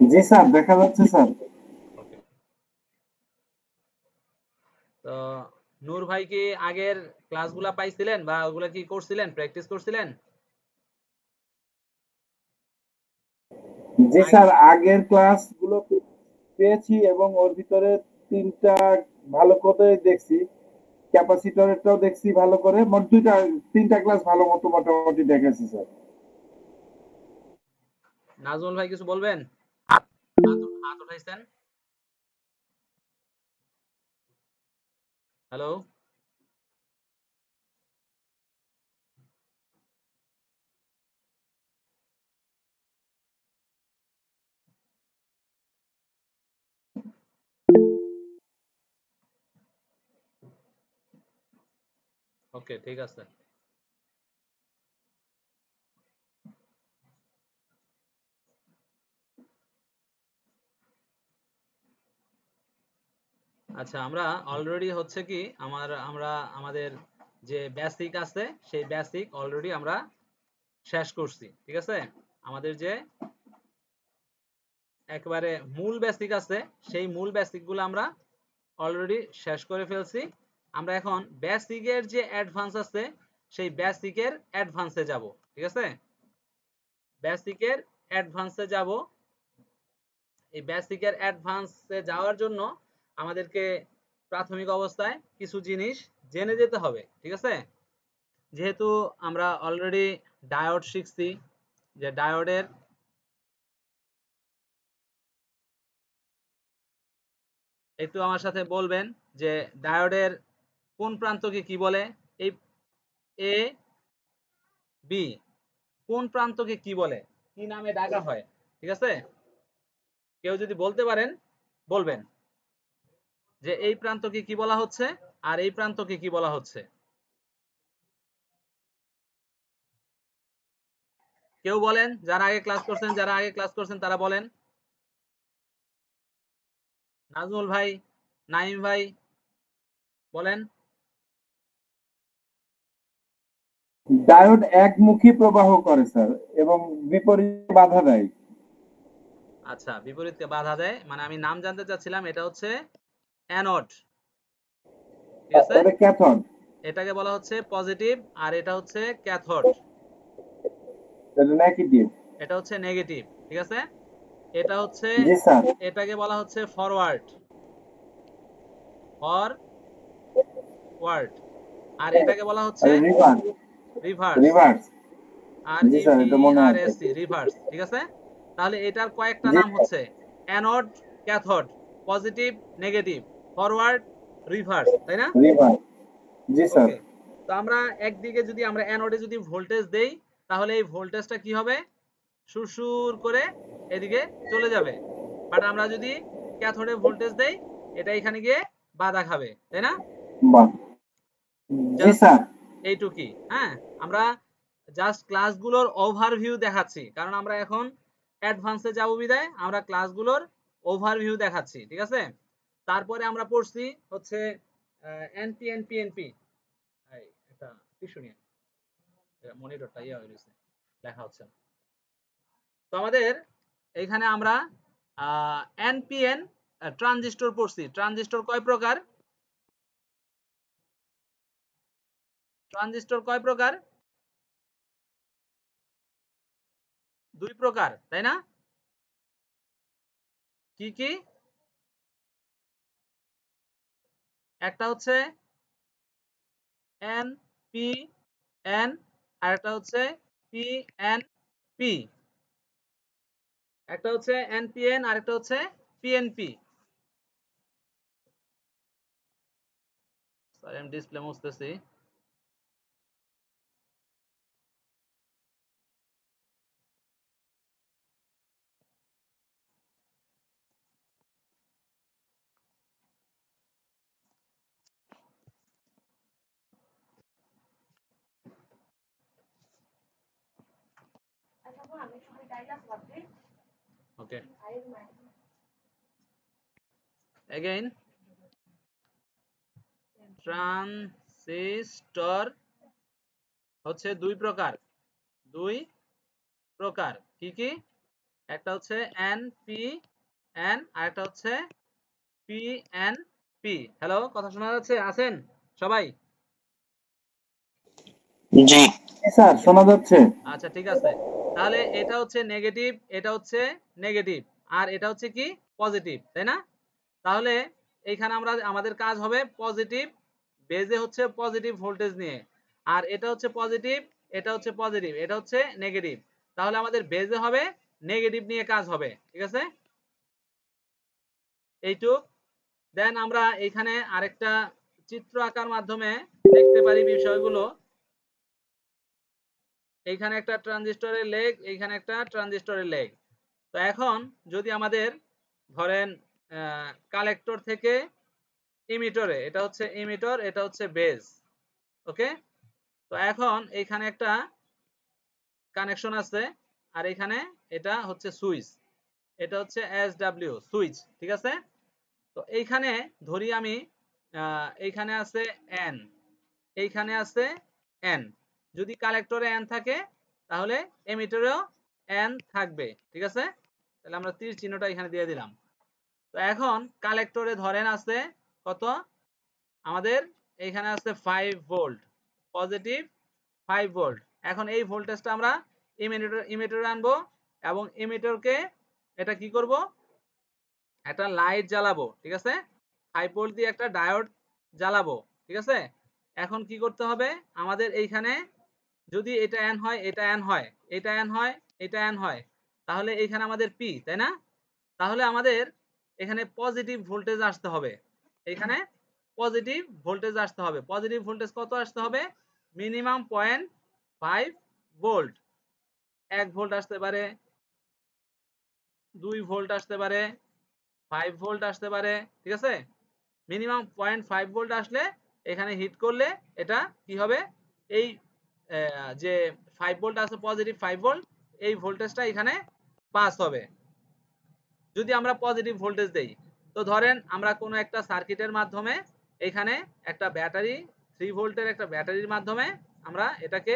জি sir, দেখা যাচ্ছে sir. Okay. তো নূর ভাই কি আগের ক্লাসগুলা পাইছিলেন বা ওগুলা কি করছিলেন, প্র্যাকটিস করছিলেন? জি আগে স্যার, আগের ক্লাসগুলো পেয়েছি এবং ওর ভিতরে ৩টা ভালো করে দেখছি। ক্যাপাসিটরেরটাও দেখছি ভালো করে। মোট ৩টা ক্লাস ভালো মতো মোটামুটি দেখেছি স্যার। নাজমুল ভাই কিছু বলবেন? হাত উঠাইছেন। হ্যালো। ওকে, ঠিক আছে। আচ্ছা, আমরা অলরেডি হচ্ছে কি আমরা আমাদের যে বেসিক আছে সেই বেসিক অলরেডি আমরা শেষ করছি, ঠিক আছে? আমাদের যে একেবারে মূল বেসিক আছে সেই মূল বেসিক গুলো আমরা অলরেডি শেষ করে ফেলছি। আমরা এখন বেসিকের যে অ্যাডভান্স আছে সেই বেসিকের অ্যাডভান্সে যাব, ঠিক আছে? বেসিকের অ্যাডভান্সে যাব। এই বেসিকের অ্যাডভান্সে যাওয়ার জন্য আমাদেরকে প্রাথমিক অবস্থায় কিছু জিনিস জেনে যেতে হবে, ঠিক আছে? যেহেতু আমরা অলরেডি ডায়োড শিখছি, যে ডায়োডের একটু আমার সাথে বলবেন যে ডায়োডের কোন প্রান্তকে কি বলে? এই এ বি কোন প্রান্তকে কি বলে, কি নামে ডাকা হয়, ঠিক আছে? কেউ যদি বলতে পারেন বলবেন যে এই প্রান্তকে কি বলা হচ্ছে আর এই প্রান্তকে কি বলা হচ্ছে। কেউ বলেন, যারা আগে ক্লাস করছেন, যারা আগে ক্লাস করছেন তারা বলেন। নাজমুল ভাই, নাইম ভাই বলেন। ডায়োড একমুখী প্রবাহ করে স্যার এবং বিপরীত বাধা দেয়। আচ্ছা, বিপরীতকে বাধা দেয় মানে আমি নাম জানতে চাচ্ছিলাম, এটা হচ্ছে অ্যানোড, ঠিক আছে? ওটা ক্যাথড। এটাকে বলা হচ্ছে পজিটিভ আর এটা হচ্ছে ক্যাথোড, এটা নেগেটিভ। এটা হচ্ছে নেগেটিভ, ঠিক আছে? এটা হচ্ছে, জি স্যার। এটাকে বলা হচ্ছে ফরওয়ার্ড, ফরওয়ার্ড, আর এটাকে বলা হচ্ছে রিভার্স। Reverse, reverse. আর জি স্যার, এটা মনে আছে। ইভিআরএসসি রিভার্স, ঠিক আছে? তাহলে এটার কয়েকটা জি নাম হচ্ছে anode, cathode, positive, negative, forward, reverse, তাই না? রিভার্স। জি স্যার। ওকে। তো আমরা একদিকে যদি আমরা অ্যানোডে যদি ভোল্টেজ দেই তাহলে এই ভোল্টেজটা কি হবে? সুরসুর করে এদিকে চলে যাবে। বাট আমরা যদি ক্যাথোডে ভোল্টেজ দেই এটা এখানে গিয়ে বাধা খাবে, তাই না? বাহ। জি জাস্ট স্যার। এইটুকুই, হ্যাঁ? আমরা জাস্ট ক্লাসগুলোর ওভারভিউ দেখাচ্ছি, কারণ আমরা এখন অ্যাডভান্সে যাব বিদায় আমরা ক্লাসগুলোর ওভারভিউ দেখাচ্ছি, ঠিক আছে? তারপরে আমরা পড়ছি হচ্ছে এনপি এনপি এনপি, এটা টিস্যু নিয়ে মনিটরটা ইয়ে হয়ে গেছে, লেখা হচ্ছে না। তো আমাদের এইখানে আমরা এনপিএন ট্রানজিস্টর পড়ছি। ট্রানজিস্টর কয় প্রকার? ট্রানজিস্টর কয় প্রকার? দুই প্রকার, তাই না? কি কি? একটা হচ্ছে এন পি এন আর একটা হচ্ছে পি এন পি। একটা হচ্ছে এনপিএন আর একটা হচ্ছে পিএনপি। সরি আমি ডিসপ্লে মুছতেছি। ওকে, এগেইন ট্রানজিস্টর হচ্ছে দুই প্রকার। দুই প্রকার কি কি? একটা হচ্ছে এন পি এন আর একটা হচ্ছে পি এন পি। হ্যালো, কথা শোনা যাচ্ছে? আছেন সবাই? জি স্যার শোনা যাচ্ছে। আচ্ছা, ঠিক আছে। তাহলে এটা হচ্ছে নেগেটিভ, এটা হচ্ছে নেগেটিভ, আর এটা হচ্ছে কি পজিটিভ, তাই না? তাহলে এইখানে আমরা আমাদের কাজ হবে পজিটিভ, বেজে হচ্ছে পজিটিভ ভোল্টেজ নিয়ে, আর এটা হচ্ছে পজিটিভ, এটা হচ্ছে পজিটিভ, এটা হচ্ছে নেগেটিভ। তাহলে আমাদের বেজে হবে নেগেটিভ নিয়ে কাজ হবে, ঠিক আছে? এইটুক। দেন আমরা এইখানে আরেকটা চিত্র আঁকার মাধ্যমে দেখতে পারি বিষয়গুলো। এইখানে একটা ট্রানজিস্টরের লেগ, এইখানে একটা ট্রানজিস্টরের লেগ। তো এখন যদি আমাদের ধরেন কালেক্টর থেকে ইমিটরে, এটা হচ্ছে ইমিটর, এটা হচ্ছে বেস, ওকে? তো এখন এইখানে একটা কানেকশন আছে, আর এখানে এটা হচ্ছে সুইচ, এটা হচ্ছে এসডব্লিউ সুইচ, ঠিক আছে? তো এইখানে ধরি আমি এইখানে আছে এন, এইখানে আছে এন। যদি কালেক্টরে এন থাকে তাহলে এমিটরেও এন থাকবে, ঠিক আছে? তাহলে আমরা তীর চিহ্নটা এখানে দিয়ে দিলাম। তো এখন কালেক্টরে ধরেন আছে কত, আমাদের এইখানে আছে 5 ভোল্ট, পজিটিভ 5 ভোল্ট। এখন এই ভোল্টেজটা আমরা ইমিটরে আনবো, এবং ইমিটরকে এটা কি করব, একটা লাইট জ্বালাবো, ঠিক আছে? 5 ভোল্ট দিয়ে একটা ডায়োড জ্বালাবো, ঠিক আছে? এখন কি করতে হবে আমাদের, এইখানে যদি এটা এন হয়, এটা এন হয়, এটা এন হয়, এটা এন হয়, তাহলে এইখানে আমাদের পি, তাই না? তাহলে আমাদের এখানে পজিটিভ ভোল্টেজ আসতে হবে, এখানে পজিটিভ ভোল্টেজ আসতে হবে। পজিটিভ ভোল্টেজ কত আসতে হবে? Minimum 0.5 volt. 1 ভোল্ট আসতে পারে, 2 ভোল্ট আসতে পারে, 5 ভোল্ট আসতে পারে, ঠিক আছে? মিনিমাম 0.5 ভোল্ট আসলে এখানে হিট করলে এটা কি হবে, এই যে 5 ভোল্ট আছে, পজিটিভ 5 ভোল্ট, এই ভোল্টেজটা এখানে পাস হবে যদি আমরা পজিটিভ ভোল্টেজ দেই। তো ধরেন আমরা কোনো একটা সার্কিটের মাধ্যমে এখানে একটা ব্যাটারি, 3 ভোল্টের একটা ব্যাটারির মাধ্যমে আমরা এটাকে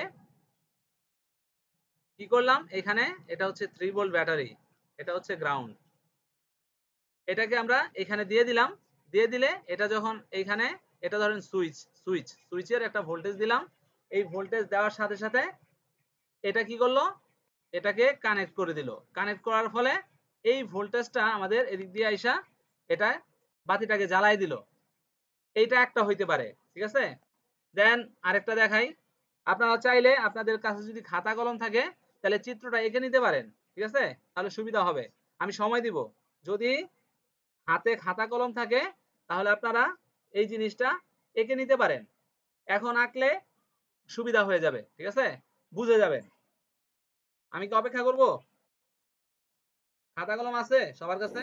কি করলাম, এখানে এটা হচ্ছে 3 ভোল্ট ব্যাটারি, এটা হচ্ছে গ্রাউন্ড, এটাকে আমরা এখানে দিয়ে দিলাম। দিয়ে দিলে এটা যখন এইখানে, এটা ধরেন সুইচের একটা ভোল্টেজ দিলাম, এই ভোল্টেজ দেওয়ার সাথে সাথে এটা কি করলো, এটাকে কানেক্ট করে দিল। কানেক্ট করার ফলে এই ভোল্টেজটা আমাদের এদিক দিয়ে আইসা এটা বাতিটাকে জ্বালাই দিল। এইটা একটা হইতে পারে, ঠিক আছে? দেন আরেকটা দেখাই। আপনারা চাইলে আপনাদের কাছে যদি খাতা কলম থাকে তাহলে চিত্রটা এঁকে নিতে পারেন, ঠিক আছে? তাহলে সুবিধা হবে, আমি সময় দিব। যদি হাতে খাতা কলম থাকে তাহলে আপনারা এই জিনিসটা এঁকে নিতে পারেন। এখন আঁকলে সুবিধা হয়ে যাবে, ঠিক আছে? বুঝে যাবেন। আমি কি অপেক্ষা করব? খাতা কলম আছে সবার কাছে?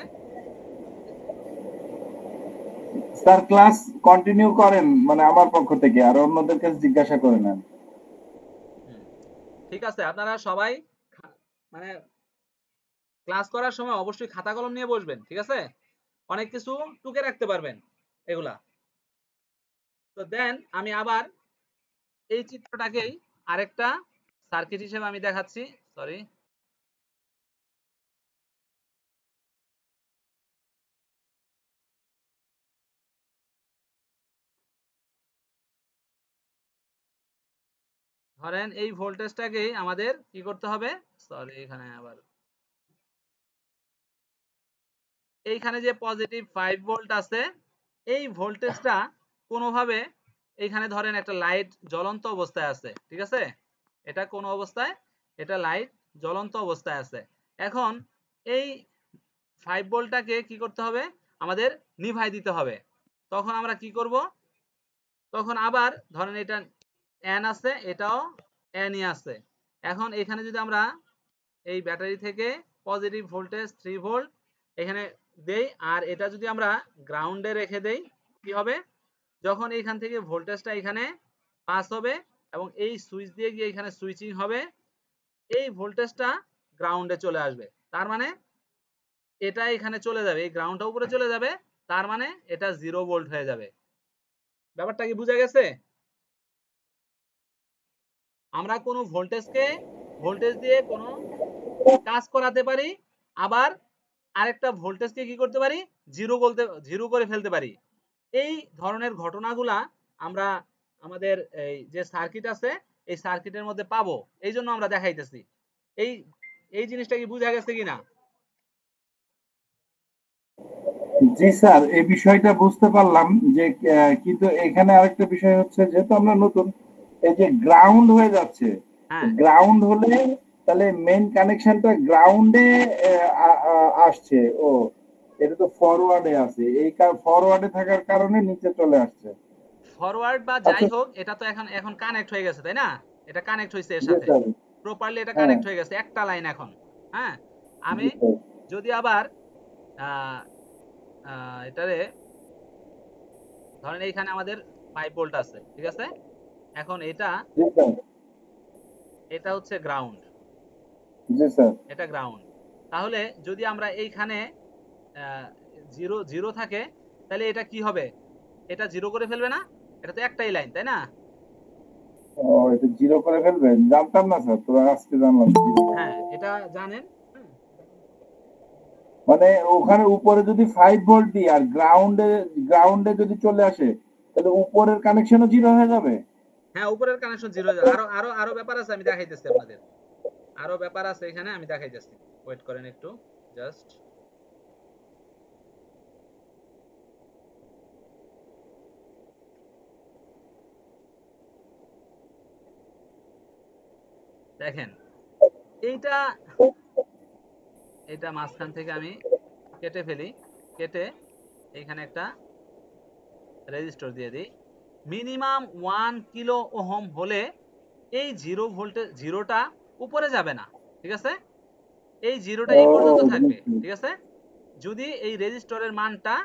স্যার ক্লাস কন্টিনিউ করেন, মানে আমার পক্ষ থেকে, আর অন্যদের কাছে জিজ্ঞাসা করে নেন। হুম, ঠিক আছে। আপনারা সবাই মানে ক্লাস করার সময় অবশ্যই খাতা কলম নিয়ে বসবেন, ঠিক আছে? অনেক কিছু টুকে রাখতে পারবেন এগুলা। তো দেন আমি আবার এই চিত্রটাকেই আরেকটা সার্কিট হিসেবে আমি দেখাচ্ছি। সরি, ধরেন এই ভোল্টেজটাকেই আমাদের কি করতে হবে, সরি এখানে আবার, এইখানে যে পজিটিভ 5 ভোল্ট আছে, এই ভোল্টেজটা কোনোভাবে এইখানে ধরেন একটা লাইট জ্বলন্ত অবস্থায় আছে, ঠিক আছে? এটা কোন অবস্থায়, এটা লাইট জ্বলন্ত অবস্থায় আছে। এখন এই 5 ভোল্টটাকে কি করতে হবে, আমাদের নিভাই দিতে হবে। তখন আমরা কি করব, তখন আবার ধরেন এটা এন আছে, এটাও এনই আছে। এখন এখানে যদি আমরা এই ব্যাটারি থেকে পজিটিভ ভোল্টেজ 3 ভোল্ট এখানে দেই, আর এটা যদি আমরা গ্রাউন্ডে রেখে দেই, কি হবে, যখন এইখান থেকে ভোল্টেজটা এখানে পাস হবে এবং এই সুইচ দিয়ে গিয়ে এখানে সুইচিং হবে, এই ভোল্টেজটা গ্রাউন্ডে চলে আসবে। তার মানে এটা এখানে চলে যাবে, এই গ্রাউন্ডটা উপরে চলে যাবে, তার মানে এটা 0 ভোল্ট হয়ে যাবে। ব্যাপারটা কি বোঝা গেছে? আমরা কোনো ভোল্টেজকে ভোল্টেজ দিয়ে কোনো কাজ করাতে পারি, আবার আরেকটা ভোল্টেজকে কি করতে পারি, জিরো করে ফেলতে পারি। এই ধরনের ঘটনাগুলা আমরা আমাদের এই যে সার্কিট আছে এই সার্কিটের মধ্যে পাবো, এই জন্য আমরা দেখাইতেছি। এই এই জিনিসটা কি বোঝা গেছে কিনা? জি স্যার, এই বিষয়টা বুঝতে পারলাম যে কিন্তু এখানে আরেকটা বিষয় হচ্ছে, যেহেতু আমরা নতুন, এই যে গ্রাউন্ড হয়ে যাচ্ছে, হ্যাঁ গ্রাউন্ড হলে তাহলে মেইন কানেকশনটা গ্রাউন্ডে আসছে। ও, এটা তো ফরওয়ার্ডে আছে, এই ফরওয়ার্ডে থাকার কারণে নিচে চলে আসছে। ফরওয়ার্ড বা আচ্ছা। যাই হোক, এটা তো এখন এখন কানেক্ট হয়ে গেছে, তাই না? এটা কানেক্ট হয়েছে এর জি সাথে স্যার। প্রপারলি, এটা হ্যাঁ। কানেক্ট হয়ে গেছে একটা লাইন এখন। হ্যাঁ, আমি জি স্যার। যদি আবার আহ, এটারে ধরেন এইখানে আমাদের 5 ভোল্ট আছে, ঠিক আছে? এখন এটা জি স্যার। এটা হচ্ছে গ্রাউন্ড, জি স্যার। এটা গ্রাউন্ড। তাহলে যদি আমরা এইখানে জিরো জিরো থাকে, তাহলে এটা কি হবে? এটা জিরো করে ফেলবে না? এটা তো একটাই লাইন, তাই না? ও, এটা জিরো করে ফেলবেন? জানতাম না স্যার, তো আজকে জানলাম জিরো করে হ্যাঁ, ফেলবেন। এটা জানেন। হুম, এটা কিন্তু মানে ওখানে উপরে যদি 5 ভোল্ট দিই আর গ্রাউন্ডে যদি চলে আসে, তাহলে উপরের কানেকশনও জিরো হয়ে যাবে। হ্যাঁ, উপরের কানেকশন জিরো হয়ে যাবে। আরো আরো আরো ব্যাপার আছে, আমি দেখাইতেছি আপনাদের। আরো ব্যাপার আছে এখানে, আমি দেখাইতেছি। ওয়েট করেন একটু, জাস্ট। দেখেন, এইটা এটা মাঝখান থেকে আমি কেটে ফেলি, কেটে এইখানে একটা রেজিস্টর দিয়ে দিই। মিনিমাম 1 কিলো ওহম হলে এই জিরো ভোল্টেজ জিরোটা উপরে যাবে না, ঠিক আছে? এই জিরোটা ও, এই পর্যন্ত থাকবে, বুঝছি। ঠিক আছে? যদি এই রেজিস্টরের মানটা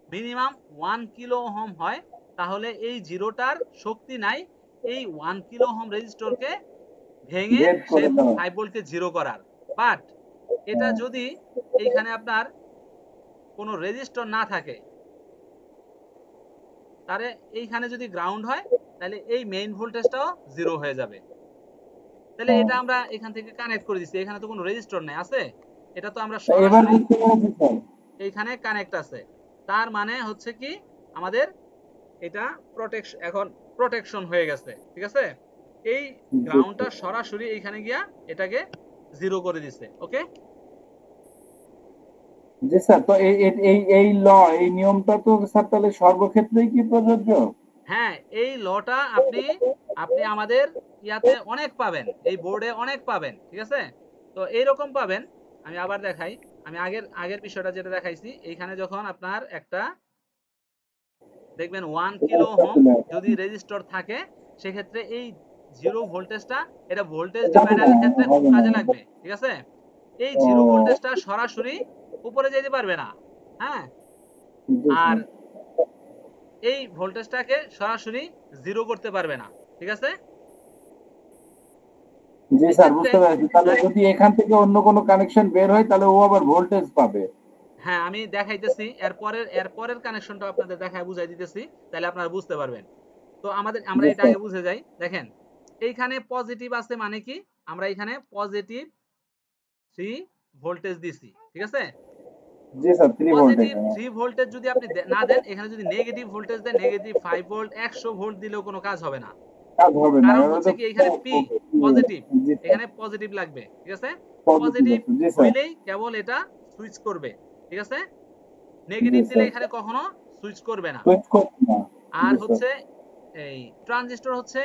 মিনিমাম 1 কিলো ওহম হয়, তাহলে এই জিরোটার শক্তি নাই এই 1 কিলো ওহম রেজিস্টরকে ভেঙে গেট সেই করে দাও। 5 ভোল্টকে জিরো করার। বাট এটা হ্যাঁ। যদি এইখানে আপনার কোনো রেজিস্টর না থাকে, তাহলে এইখানে যদি গ্রাউন্ড হয়, তাহলে এই মেইন ভোল্টেজটাও জিরো হয়ে যাবে। তাহলে হ্যাঁ। এটা আমরা এখান থেকে কানেক্ট করে দিচ্ছি, এখানে তো কোনো রেজিস্টর নাই, আছে? এটা তো আমরা এবার সরাসরি বুঝতে পেরেছি স্যার। এইখানে কানেক্ট আছে। তার মানে হচ্ছে কি, আমাদের এটা প্রোটেকশন, এখন প্রোটেকশন হয়ে গেছে, ঠিক আছে? এই জি গ্রাউন্ডটা স্যার। সরাসরি এইখানে গিয়া এটাকে জিরো করে দিছে। ওকে, জি স্যার, তো এই নিয়মটা তো স্যার তাহলে সর্বক্ষেত্রেই কি প্রযোজ্য? হ্যাঁ, এই লটা আপনি আপনি আমাদের ইয়াতে অনেক পাবেন, এই বোর্ডে অনেক পাবেন, ঠিক আছে? তো এইরকম পাবেন। আমি আবার দেখাই, আমি আগের আগের বিষয়টা যেটা দেখাইছি, এইখানে যখন আপনার একটা দেখবেন 1 কিলো ওহম যদি রেজিস্টর থাকে, সেক্ষেত্রে এই জিরো ভোল্টেজটা, এটা ভোল্টেজ যাবে না, ডিভাইডারের ক্ষেত্রে খুব হবে না। কাজে লাগবে, ঠিক আছে? এই ও, জিরো ভোল্টেজটা সরাসরি উপরে যেতে পারবে না। হ্যাঁ, জি আর স্যার। এই ভোল্টেজটাকে সরাসরি জিরো করতে পারবে না, ঠিক আছে? জি স্যার, এক্ষেত্রে বুঝতে পেরেছি। তাহলে যদি যদি এখান থেকে অন্য কোনো কানেকশন বের হয়, তাহলে ও আবার ভোল্টেজ পাবে। হ্যাঁ, আমি দেখাইতেছি, এরপরের কানেকশনটা আপনাদের দেখায় বুঝাই দিতেছি, তাহলে আপনারা বুঝতে পারবেন। তো আমরা জি এটা স্যার। আগে বুঝে যাই। দেখেন, এইখানে পজিটিভ আছে মানে কি, আমরা এখানে পজিটিভ 3 ভোল্টেজ দিছি, ঠিক আছে? জি স্যার, 3 ভোল্ট পজিটিভ এখানে। 3 ভোল্টেজ যদি আপনি না দেন, এখানে যদি নেগেটিভ ভোল্টেজ দেন, নেগেটিভ 5 ভোল্ট 100 ভোল্ট দিলেও কোনো কাজ হবে না। কাজ হবে না, কারণ এবার হচ্ছে তো কি, এখানে পি পজিটিভ, জি স্যার। এখানে পজিটিভ লাগবে, ঠিক আছে? পজিটিভ পজিটিভ আছে, জি স্যার। হইলেই কেবল এটা সুইচ করবে, ঠিক আছে? জি নেগেটিভ দিলে স্যার। এখানে কখনো সুইচ করবে না। সুইচ করছি না। আর জি স্যার। হচ্ছে এই ট্রানজিস্টর হচ্ছে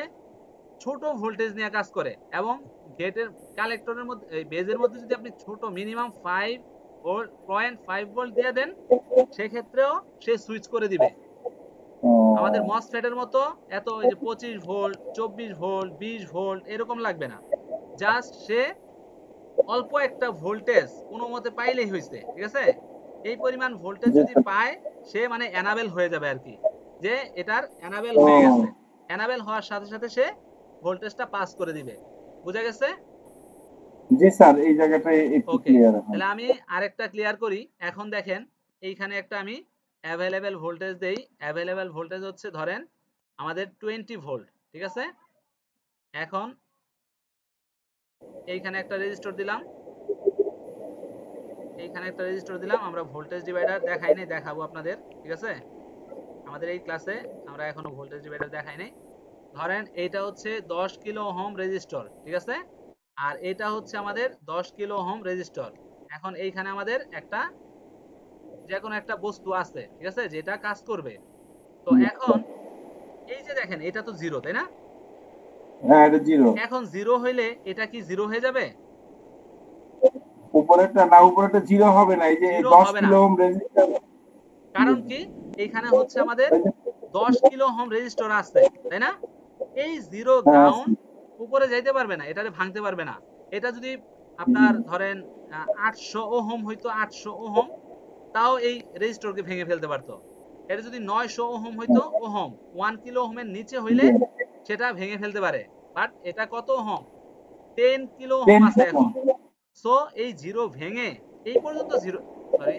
ছোট ভোল্টেজ নিয়ে কাজ করে, এবং গেটের কালেক্টরের মধ্যে, এই বেজের মধ্যে যদি আপনি ছোট মিনিমাম 5 ভোল্ট 0.5 ভোল্ট দিয়ে দেন, সেক্ষেত্রেও সে সুইচ করে দিবে। আমাদের ও, মসফেটের মতো এত ওই যে 25 ভোল্ট 24 ভোল্ট 20 ভোল্ট এরকম লাগবে না। জাস্ট সে অল্প একটা ভোল্টেজ কোনো মতে পাইলেই হয়েছে, ঠিক আছে? এই পরিমাণ ভোল্টেজ জি যদি স্যার। পায়, সে মানে এনাবেল হয়ে যাবে আর কি, যে এটার এনাবেল ও, হয়ে গেছে। এনাবেল হওয়ার সাথে সাথে সে ভোল্টেজটা পাস করে দিবে। বুঝা গেছে? জি স্যার, এই জায়গাটায় একটু ওকে, ক্লিয়ার হয়। তাহলে আমি আরেকটা ক্লিয়ার করি। এখন দেখেন, এইখানে একটা আমি অ্যাভেলেবেল ভোল্টেজ দেই। অ্যাভেলেবেল ভোল্টেজ হচ্ছে ধরেন আমাদের 20 ভোল্ট, ঠিক আছে? এখন এইখানে একটা রেজিস্টর দিলাম, এইখানে একটা রেজিস্টার দিলাম, আমরা ভোল্টেজ ডিভাইডার দেখাই নাই, দেখাবো আপনাদের, ঠিক আছে? আমাদের এই ক্লাসে আমরা এখনো ভোল্টেজ ডিভাইডার দেখাই নাই। ধরেন এইটা হচ্ছে 10 কিলো ওহম রেজিস্টর, ঠিক আছে? আর এটা হচ্ছে আমাদের 10 কিলো ওহম রেজিস্টর। এখন এইখানে আমাদের একটা যে কোনো একটা বস্তু আছে, ঠিক আছে, যেটা কাজ করবে। তো এখন এই যে দেখেন এটা তো জিরো, তাই না? হ্যাঁ, এটা জিরো। এখন জিরো হইলে এটা কি জিরো হয়ে যাবে? উপরেরটা না, উপরেরটা জিরো হবে না, এই যে জিরো 10 হবে না। Kilo ohm register. কারণ কি, এইখানে হচ্ছে আমাদের 10 কিলো ওহম রেজিস্টর আছে, তাই না? এই জিরো হ্যাঁ, গ্রাউন্ড উপরে যাইতে পারবে না, এটারে ভাঙতে পারবে না। এটা যদি আপনার ধরেন 800 ওহম হইতো, 800 ওহম, তাও এই রেজিস্টরকে ভেঙে ফেলতে পারতো। এটা যদি 900 ওহম হইতো, ওহম 1 কিলো ওহমের নিচে হইলে সেটা ভেঙে ফেলতে পারে। বাট এটা কত ওহম? 10 কিলো ওহম 10 আছে ওহম। এখন। সো এই জিরো ভেঙে এই পর্যন্ত জিরো, সরি,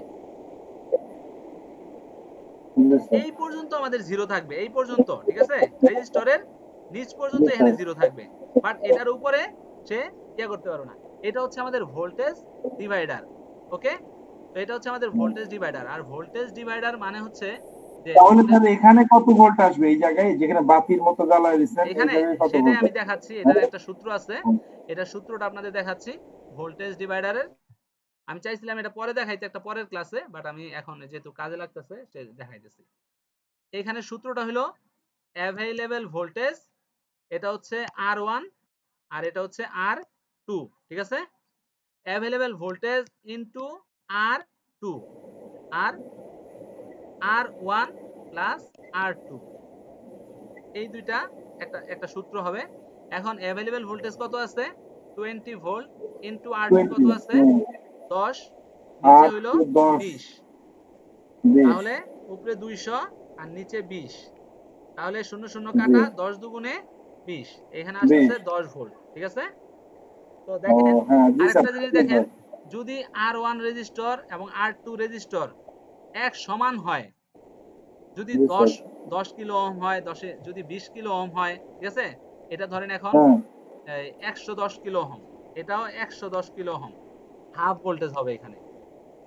এই পর্যন্ত আমাদের জিরো থাকবে, এই পর্যন্ত, ঠিক আছে? রেজিস্টরের নিচ পর্যন্ত এখানে জিরো থাকবে। বাট এটার উপরে সে ইয়া করতে পারবে না। এটা হচ্ছে আমাদের ভোল্টেজ ডিভাইডার। ওকে, তো এটা হচ্ছে আমাদের ভোল্টেজ ডিভাইডার। আর ভোল্টেজ ডিভাইডার মানে হচ্ছে যে তাহলে ভোল্টেজ, স্যার এখানে কত ভোল্ট আসবে এই জায়গায়, যেখানে বাতির মতো জ্বালায় দিচ্ছেন, এই এখানে জায়গায় কত সেটাই ভোল্ট আমি আসবে? দেখাচ্ছি, এটার একটা সূত্র আছে, এটা সূত্রটা আপনাদের দেখাচ্ছি ভোল্টেজ ডিভাইডারের। আমি চাইছিলাম এটা পরে দেখাইতে একটা পরের ক্লাসে, বাট আমি এখন যেহেতু কাজে লাগতেছে সে দেখাইতেছি। এখানে সূত্রটা হলো অ্যাভেইলেবল ভোল্টেজ, এটা হচ্ছে R1 আর এটা হচ্ছে R2, ঠিক আছে? অ্যাভেইলেবল ভোল্টেজ ইনটু R2 আর R1 প্লাস R2, এই দুইটা একটা একটা সূত্র হবে। এখন অ্যাভেইলেবল ভোল্টেজ কত আছে? 20 ভোল্ট ইনটু R2 কত 20। আছে? 10, নিচে হইলো 10, 20। 20। তাহলে উপরে 200 আর নিচে 20। তাহলে শূন্য শূন্য জি, কাটা, 10 দুগুণে 20, এখানে আসতেছে 20। 10 ভোল্ট, ঠিক আছে? তো ও দেখেন হ্যাঁ, জি স্যার, আরেকটা জিনিস জি দেখেন, স্যার। যদি R1 রেজিস্টর এবং R2 রেজিস্টর এক সমান হয়, যদি জি 10 স্যার। 10 কিলো ওহম হয়, 10 যদি 20 কিলো ওহম হয়, ঠিক আছে? এটা ধরেন এখন হ্যাঁ, 110 কিলো ওহম, এটাও 110 কিলো ওহম, হাফ ভোল্টেজ হবে এখানে।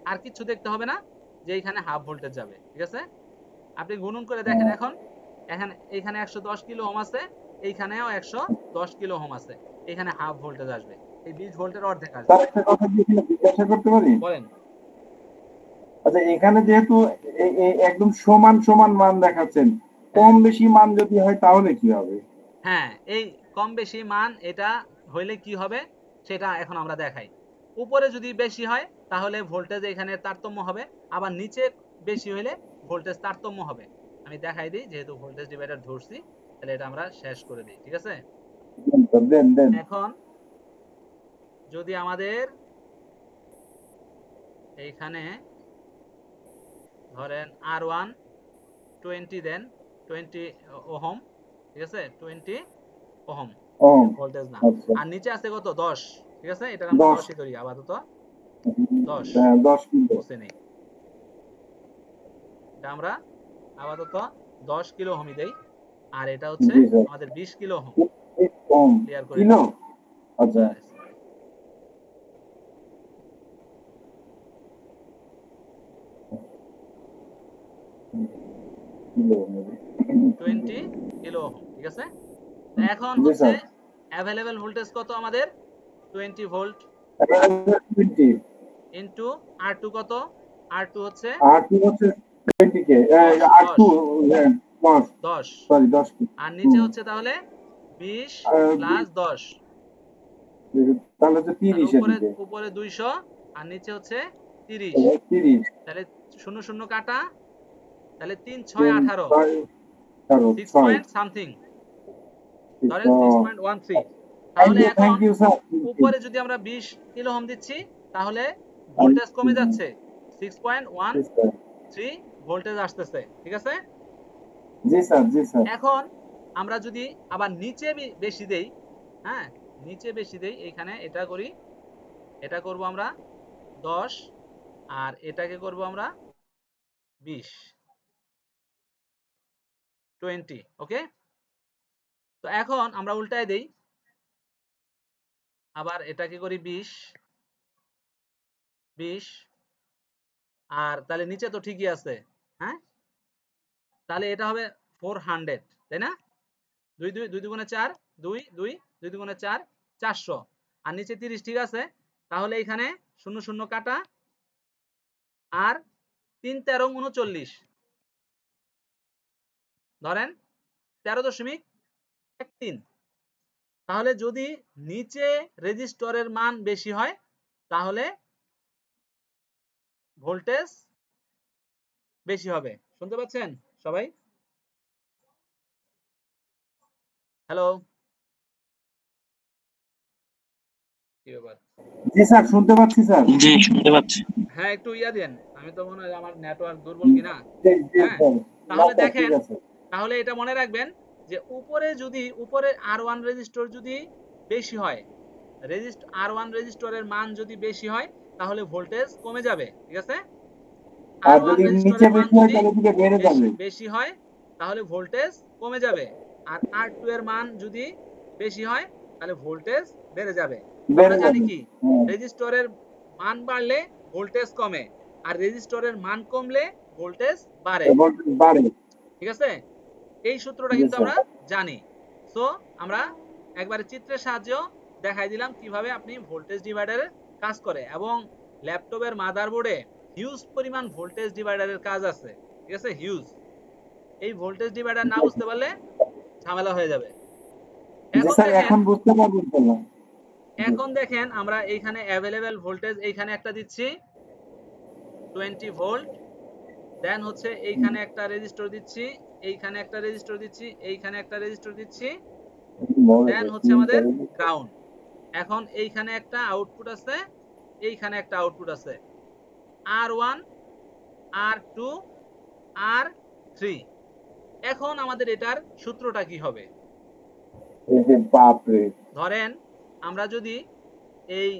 আর কিছু দেখতে হবে না যে এখানে হাফ ভোল্টেজ যাবে, ঠিক আছে? আপনি গুণন করে দেখেন হ্যাঁ। এখন, এখানে এখানে 110 কিলো ওহম আছে, এইখানেও 110 কিলো ওহম আছে, এখানে হাফ ভোল্টেজ আসবে, এই 20 ভোল্টের অর্ধেক আসবে। স্যার একটা কথা কি এখানে জিজ্ঞাসা করতে পারি? বলেন। আচ্ছা, এখানে যেহেতু একদম সমান সমান মান দেখাচ্ছেন, হ্যাঁ কম বেশি মান যদি হয় তাহলে কি হবে? হ্যাঁ, এই কম বেশি মান এটা হইলে কি হবে সেটা এখন আমরা দেখাই। উপরে যদি বেশি হয় তাহলে ভোল্টেজ এখানে তারতম্য হবে, আবার নিচে বেশি হইলে ভোল্টেজ তারতম্য হবে। আমি দেখাই দিই, যেহেতু ভোল্টেজ ডিভাইডার ধরছি, তাহলে এটা আমরা শেষ করে দিই, ঠিক আছে? দেন তো, দেন দেন। এখন যদি আমাদের এইখানে ধরেন R1 20 দেন, 20 ওহম, ঠিক আছে? 20 ওহম, ও এটা ভোল্টেজ না। আচ্ছা, আর নিচে আছে কত? 10, ঠিক আছে? এটা আমরা 10। 10ই ধরি আপাতত, 10 হ্যাঁ, 10 কিলো। মুছে নেই, এটা আমরা আপাতত 10 কিলো ওহমই দেই। আর এটা হচ্ছে জি স্যার। আমাদের 20 কিলো ওহম, কম ক্লিয়ার করে কিলো। দিই। আচ্ছা। আরে সরি, কিলো হবে। 20 কিলো ওহম, ঠিক আছে? তো এখন জি হচ্ছে স্যার। অ্যাভেলেবল ভোল্টেজ কত আমাদের? 20 ভোল্ট 20। ইনটু R2 কত? R2 হচ্ছে আর টু হচ্ছে 20 কে, 10, আর 10, টু 10, 10। সরি 10 কি। আর নিচে হুম। হচ্ছে তাহলে 20 প্লাস 20, 10, তাহলে হচ্ছে তাহলে 30 উপরে এদিকে। উপরে 200 আর নিচে হচ্ছে 30। 30। তাহলে শূন্য শূন্য কাটা, তাহলে 3 6 10, 18, 6, 18, 6 6। পয়েন্ট সামথিং, ধরেন ও 6.13। থ্যাংক তাহলে ইউ, এখন থ্যাংক ইউ স্যার। উপরে যদি আমরা 20 কিলো ওহম দিচ্ছি তাহলে ভোল্টেজ কমে যাচ্ছে, 6.13 ভোল্টেজ আসতেছে, ঠিক আছে? জি স্যার, জি স্যার। এখন আমরা যদি আবার নিচে বেশি দেই, হ্যাঁ, নিচে বেশি দেই, এইখানে এটা করি, এটা করব আমরা 10 আর এটাকে করব আমরা 20, 20, ওকে? তো এখন আমরা উল্টায় দেই, আবার এটাকে করি 20, 20 আর তাহলে নিচে তো ঠিকই আছে। হ্যাঁ, তাহলে এটা হবে 400, তাই না? 2 2 2 দুগুণে 4, 2 2 2 দুগুণে 4, 400। আর নিচে 30 ঠিক আছে। তাহলে এখানে 0 0 কাটা, আর 3 13 39, ধরেন 13.13। তাহলে যদি নিচে রেজিস্টরের মান বেশি হয় তাহলে ভোল্টেজ বেশি হবে। শুনতে পাচ্ছেন সবাই? হ্যালো, কি ব্যাপার? জি স্যার, শুনতে পাচ্ছি স্যার। জি শুনতে পাচ্ছি। হ্যাঁ, একটু ইয়া দেন। আমি তো মনে হয় আমার নেটওয়ার্ক দুর্বল কিনা। জি জি হ্যাঁ, স্যার। না তাহলে স্যার, ঠিক দেখেন, আছে। তাহলে এটা মনে রাখবেন যে উপরে R1 রেজিস্টর যদি বেশি হয়, R1 রেজিস্টরের মান যদি বেশি হয় তাহলে ভোল্টেজ কমে যাবে, ঠিক আছে? আর R1 যদি নিচে রেজিস্টরের মান বেশি হয় যদি তাহলে দিকে বেড়ে যাবে। বেশি হয় তাহলে ভোল্টেজ কমে যাবে। আর R2 এর মান যদি বেশি হয় তাহলে ভোল্টেজ বেড়ে যাবে। আমরা বেড়ে জানি যাবে। কি, হ্যাঁ, রেজিস্টরের মান বাড়লে ভোল্টেজ কমে, আর রেজিস্টরের মান কমলে ভোল্টেজ বাড়ে, ভোল্টেজ বাড়ে। ঠিক আছে? এই সূত্রটা জি কিন্তু স্যার। আমরা জানি। সো আমরা একবারে চিত্রের সাহায্যে দেখাই দিলাম কিভাবে আপনি ভোল্টেজ ডিভাইডারের কাজ করে, এবং ল্যাপটপের মাদারবোর্ডে হিউজ পরিমাণ ভোল্টেজ ডিভাইডারের কাজ আছে, ঠিক আছে? হিউজ। এই ভোল্টেজ ডিভাইডার না বুঝতে পারলে ঝামেলা হয়ে যাবে। জি এখন স্যার, দেখেন, এখন বুঝতে পারবেন তো না? জি আমরা এইখানে অ্যাভেলেবেল ভোল্টেজ এইখানে একটা দিচ্ছি 20 ভোল্ট, দেন হচ্ছে এইখানে একটা রেজিস্টর দিচ্ছি, এইখানে একটা রেজিস্টর দিচ্ছি, এইখানে একটা রেজিস্টর দিচ্ছি, দেন হচ্ছে আমাদের গ্রাউন্ড। এখন এইখানে একটা আউটপুট আছে, এইখানে একটা আউটপুট আছে, R1 R2 R3। এখন আমাদের এটার সূত্রটা কি হবে? বাপরে। ধরেন আমরা যদি এই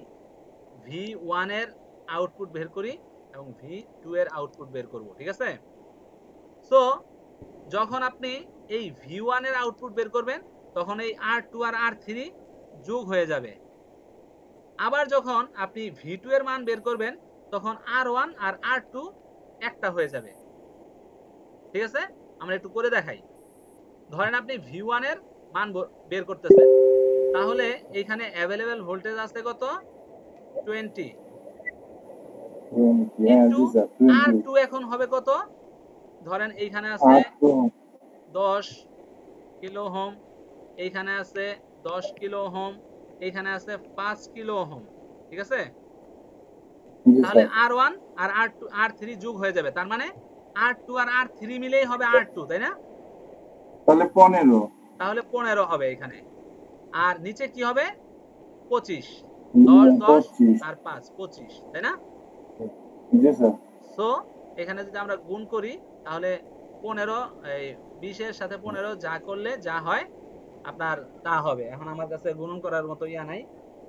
V1 এর আউটপুট বের করি এবং V2 এর আউটপুট বের করব, ঠিক আছে? সো যখন আপনি এই V1 এর আউটপুট বের করবেন তখন এই R2 আর R3 যোগ হয়ে যাবে। আবার যখন আপনি V2 এর মান বের করবেন তখন R1 আর R2 একটা হয়ে যাবে, ঠিক আছে? আমরা একটু করে দেখাই। ধরেন আপনি V1 এর মান বের করতেছেন, তাহলে এখানে অ্যাভেলেবেল ভোল্টেজ আছে কত? 20 হ্যাঁ ইনটু জি স্যার, 20। R2 এখন হবে কত? ধরেন এইখানে আছে 10 কিলো ওহম, এইখানে আছে 10 কিলো ওহম, এইখানে আছে 5 কিলো ওহম, ঠিক আছে? জি তাহলে স্যার। R1 আর R2 R3 যোগ হয়ে যাবে, তার মানে R2 আর R3 মিলেই হবে R2, তাই না? তাহলে 15। তাহলে 15 হবে এখানে। আর নিচে কি হবে? 25। 10 10 25। আর 5 25, তাই না? জি স্যার। সো এখানে যদি আমরা গুণ করি তাহলে 15, এই 20 এর সাথে 15 যা করলে যা হয় আপনার তা হবে। এখন আমার কাছে গুণন করার মতো ইয়া নাই।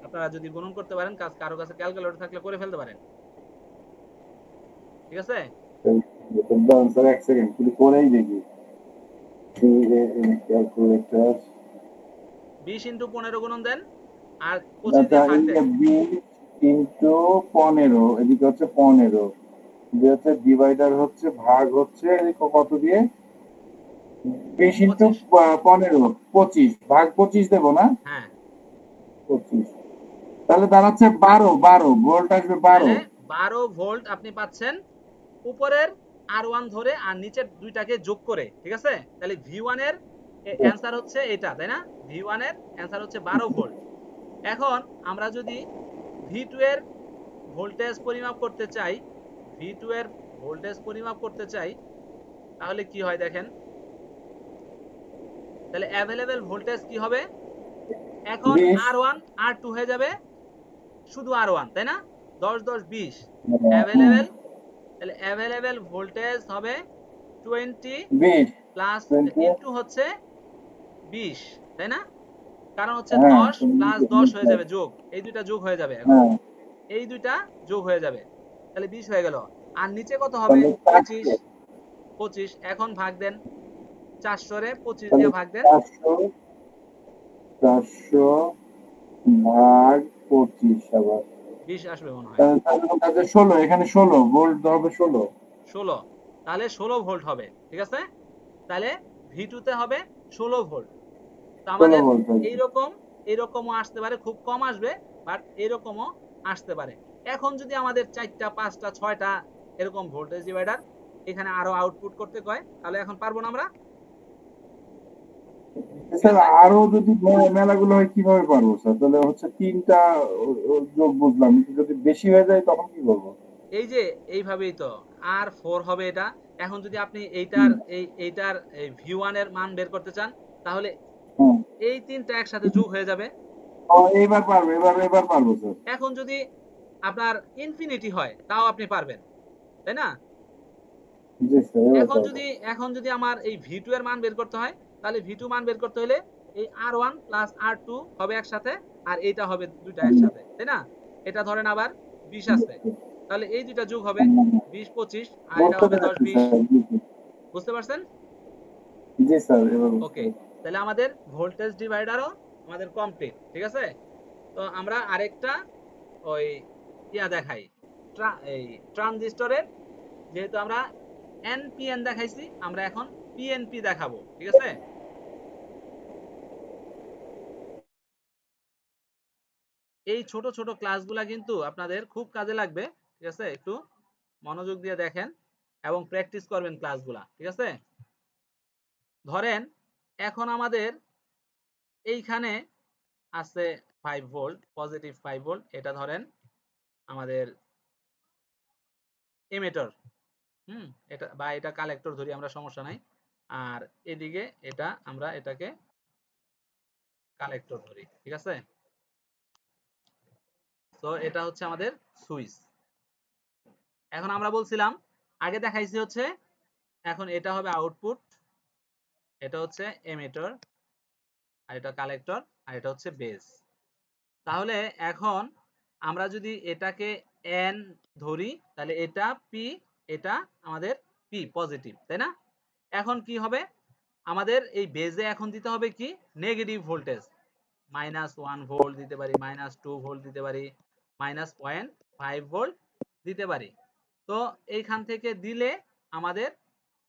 আপনারা যদি গুণন করতে পারেন, কারো কাছে ক্যালকুলেটর থাকলে করে ফেলতে পারেন, ঠিক আছে? দাঁড়ান স্যার, এক সেকেন্ড শুধু করেই দেখি। ক্যালকুলেটর। 20 ইনটু 15 গুণন দেন আর 25 আচ্ছা, দিয়ে ভাগ দেন। 20 ইন্টু 15, এদিকে হচ্ছে 15, যে হচ্ছে ডিভাইডার হচ্ছে ভাগ হচ্ছে এদিকে কত দিয়ে? 20 ইন্টু 25, 15, 25 ভাগ 25 দেবো না? হ্যাঁ। 25, তাহলে দাঁড়াচ্ছে 12 ভোল্ট আসবে। 12। তাহলে 12 ভোল্ট আপনি পাচ্ছেন উপরের R1 ধরে আর নিচের দুইটাকে যোগ করে, ঠিক আছে? তাহলে V1 এর অ্যান্সার হচ্ছে এটা, তাই না? V1 এর অ্যান্সার হচ্ছে 12 ভোল্ট। এখন আমরা যদি V2 এর ভোল্টেজ পরিমাপ করতে চাই, V2 এর ভোল্টেজ পরিমাপ করতে চাই, তাহলে কি হয় দেখেন। তাহলে অ্যাভেলেবেল ভোল্টেজ কি হবে? এখন 20। R1 R2 হয়ে যাবে শুধু R1, তাই না? 10 10 20 অ্যাভেলেবেল। তাহলে অ্যাভেলেবেল ভোল্টেজ হবে 20 20 প্লাস 20। ইনটু হচ্ছে 20, তাই না? কারণ হচ্ছে হ্যাঁ 10 প্লাস 10 হয়ে যাবে যোগ, এই দুইটা যোগ হয়ে যাবে এখন, হ্যাঁ, এই দুইটা যোগ হয়ে যাবে, তাহলে 20 হয়ে গেল। আর নিচে কত হবে? তাহলে 25। 400। 25 এখন ভাগ দেন, 400 রে 25 তাহলে দিয়ে ভাগ দেন। 400 ভাগ 25 আবার 20 আসবে মনে হয়। তাহলে 16, এখানে 16 ভোল্ট হবে 16। 16, তাহলে 16 ভোল্ট হবে, ঠিক আছে। তাহলে V2 তে হবে 16 ভোল্ট। তো 16 আমাদের ভোল্ট হবে। এইরকম এরকমও আসতে পারে, খুব কম আসবে, বাট এরকমও আসতে পারে। এখন যদি আমাদের 4টা 5টা 6টা এরকম ভোল্টেজ ডিভাইডার এখানে আরো আউটপুট করতে কয়, তাহলে এখন পারবো না আমরা, ঠিক স্যার আছে। আরো যদি মেলাগুলো হয় কিভাবে পারবো স্যার? তাহলে হচ্ছে 3টা যোগ বুঝলাম, যদি বেশি হয়ে যায় তখন কি করবো? এই যে এইভাবেই তো R4 হবে এটা। এখন যদি আপনি হুম, এইটার V1 এর মান বের করতে চান, তাহলে হুম। এই তিনটা একসাথে যোগ হয়ে যাবে। এবার পারবো, এবার পারবো স্যার। এখন যদি আপনার ইনফিনিটি হয় তাও আপনি পারবেন, তাই না? জি স্যার, এবার এখন পারবো। যদি আমার এই V2 এর মান বের করতে হয়, তাহলে V2 মান বের করতে হলে এই R1 প্লাস R2 হবে একসাথে, আর এইটা হবে দুইটা হুম, একসাথে, তাই না? এটা ধরেন আবার 20 আছে, তাহলে এই দুইটা যোগ হবে হুম। 20 25, আর এটা বুঝতে হবে 10 পেরেছি 20। স্যার, জি জি। বুঝতে পারছেন? জি স্যার, এবার বুঝতে ওকে, পেরেছি। তাহলে আমাদের ভোল্টেজ ডিভাইডারও আমাদের কমপ্লিট, ঠিক আছে। তো আমরা আরেকটা ওই দেখাই, এই ট্রানজিস্টরের, যেহেতু আমরা এনপিএন দেখাইছি, আমরা এখন পিএনপি দেখাবো, ঠিক আছে। এই ছোট ছোট ক্লাসগুলা কিন্তু আপনাদের খুব কাজে লাগবে, ঠিক আছে। একটু মনোযোগ দিয়ে দেখেন এবং প্র্যাকটিস করবেন ক্লাসগুলা, ঠিক আছে। ধরেন এখন আমাদের এইখানে আছে 5 ভোল্ট, পজিটিভ 5 ভোল্ট, এটা ধরেন আমাদের এমিটার, হুম, এটা বা এটা কালেক্টর ধরি আমরা, সমস্যা নাই। আর এদিকে এটা আমরা এটাকে কালেক্টর ধরি, ঠিক আছে। তো এটা হচ্ছে আমাদের সুইচ। এখন আমরা বলছিলাম, আগে দেখাইছি হচ্ছে, এখন এটা হবে আউটপুট, এটা হচ্ছে এমিটার, আর এটা কালেক্টর, আর এটা হচ্ছে বেস। তাহলে এখন আমরা যদি এটাকে এন ধরি, তাহলে এটা পি, এটা আমাদের পি পজিটিভ, তাই না? এখন কি হবে, আমাদের এই বেজে এখন দিতে হবে কি, নেগেটিভ ভোল্টেজ, -1 ভোল্ট দিতে পারি, -2 ভোল্ট দিতে পারি, -0.5 ভোল্ট দিতে পারি। তো এইখান থেকে দিলে আমাদের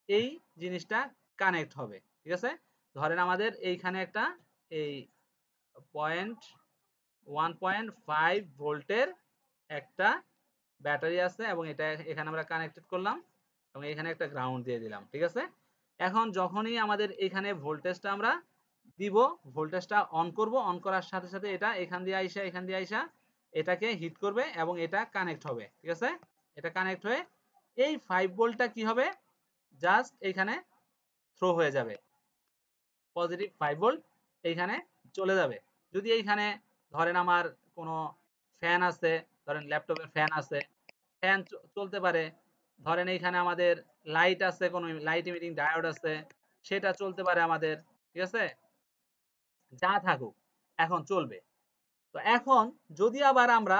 এই জিনিসটা কানেক্ট হবে, ঠিক আছে। ধরেন আমাদের এইখানে একটা এই 1.5 ভোল্টের একটা ব্যাটারি আছে, এবং এটা এখানে আমরা কানেক্টেড করলাম, এবং এখানে একটা গ্রাউন্ড দিয়ে দিলাম, ঠিক আছে। এখন যখনই আমাদের এখানে ভোল্টেজটা আমরা দিব, ভোল্টেজটা অন করব, অন করার সাথে সাথে এটা এখান দিয়ে আইসা এটাকে হিট করবে, এবং এটা কানেক্ট হবে, ঠিক আছে। এটা কানেক্ট হয়ে এই 5 ভোল্টটা কি হবে, জাস্ট এখানে থ্রো হয়ে যাবে, পজিটিভ 5 ভোল্ট এইখানে চলে যাবে। যদি এইখানে ধরেন আমার কোনো ফ্যান আছে, ধরেন ল্যাপটপের ফ্যান আছে, ফ্যান চলতে পারে, ধরেন এইখানে আমাদের লাইট আছে, কোনো লাইট ইমিটিং ডায়োড আছে, সেটা চলতে পারে আমাদের, ঠিক আছে। যা থাকুক, এখন চলবে। তো এখন যদি আবার আমরা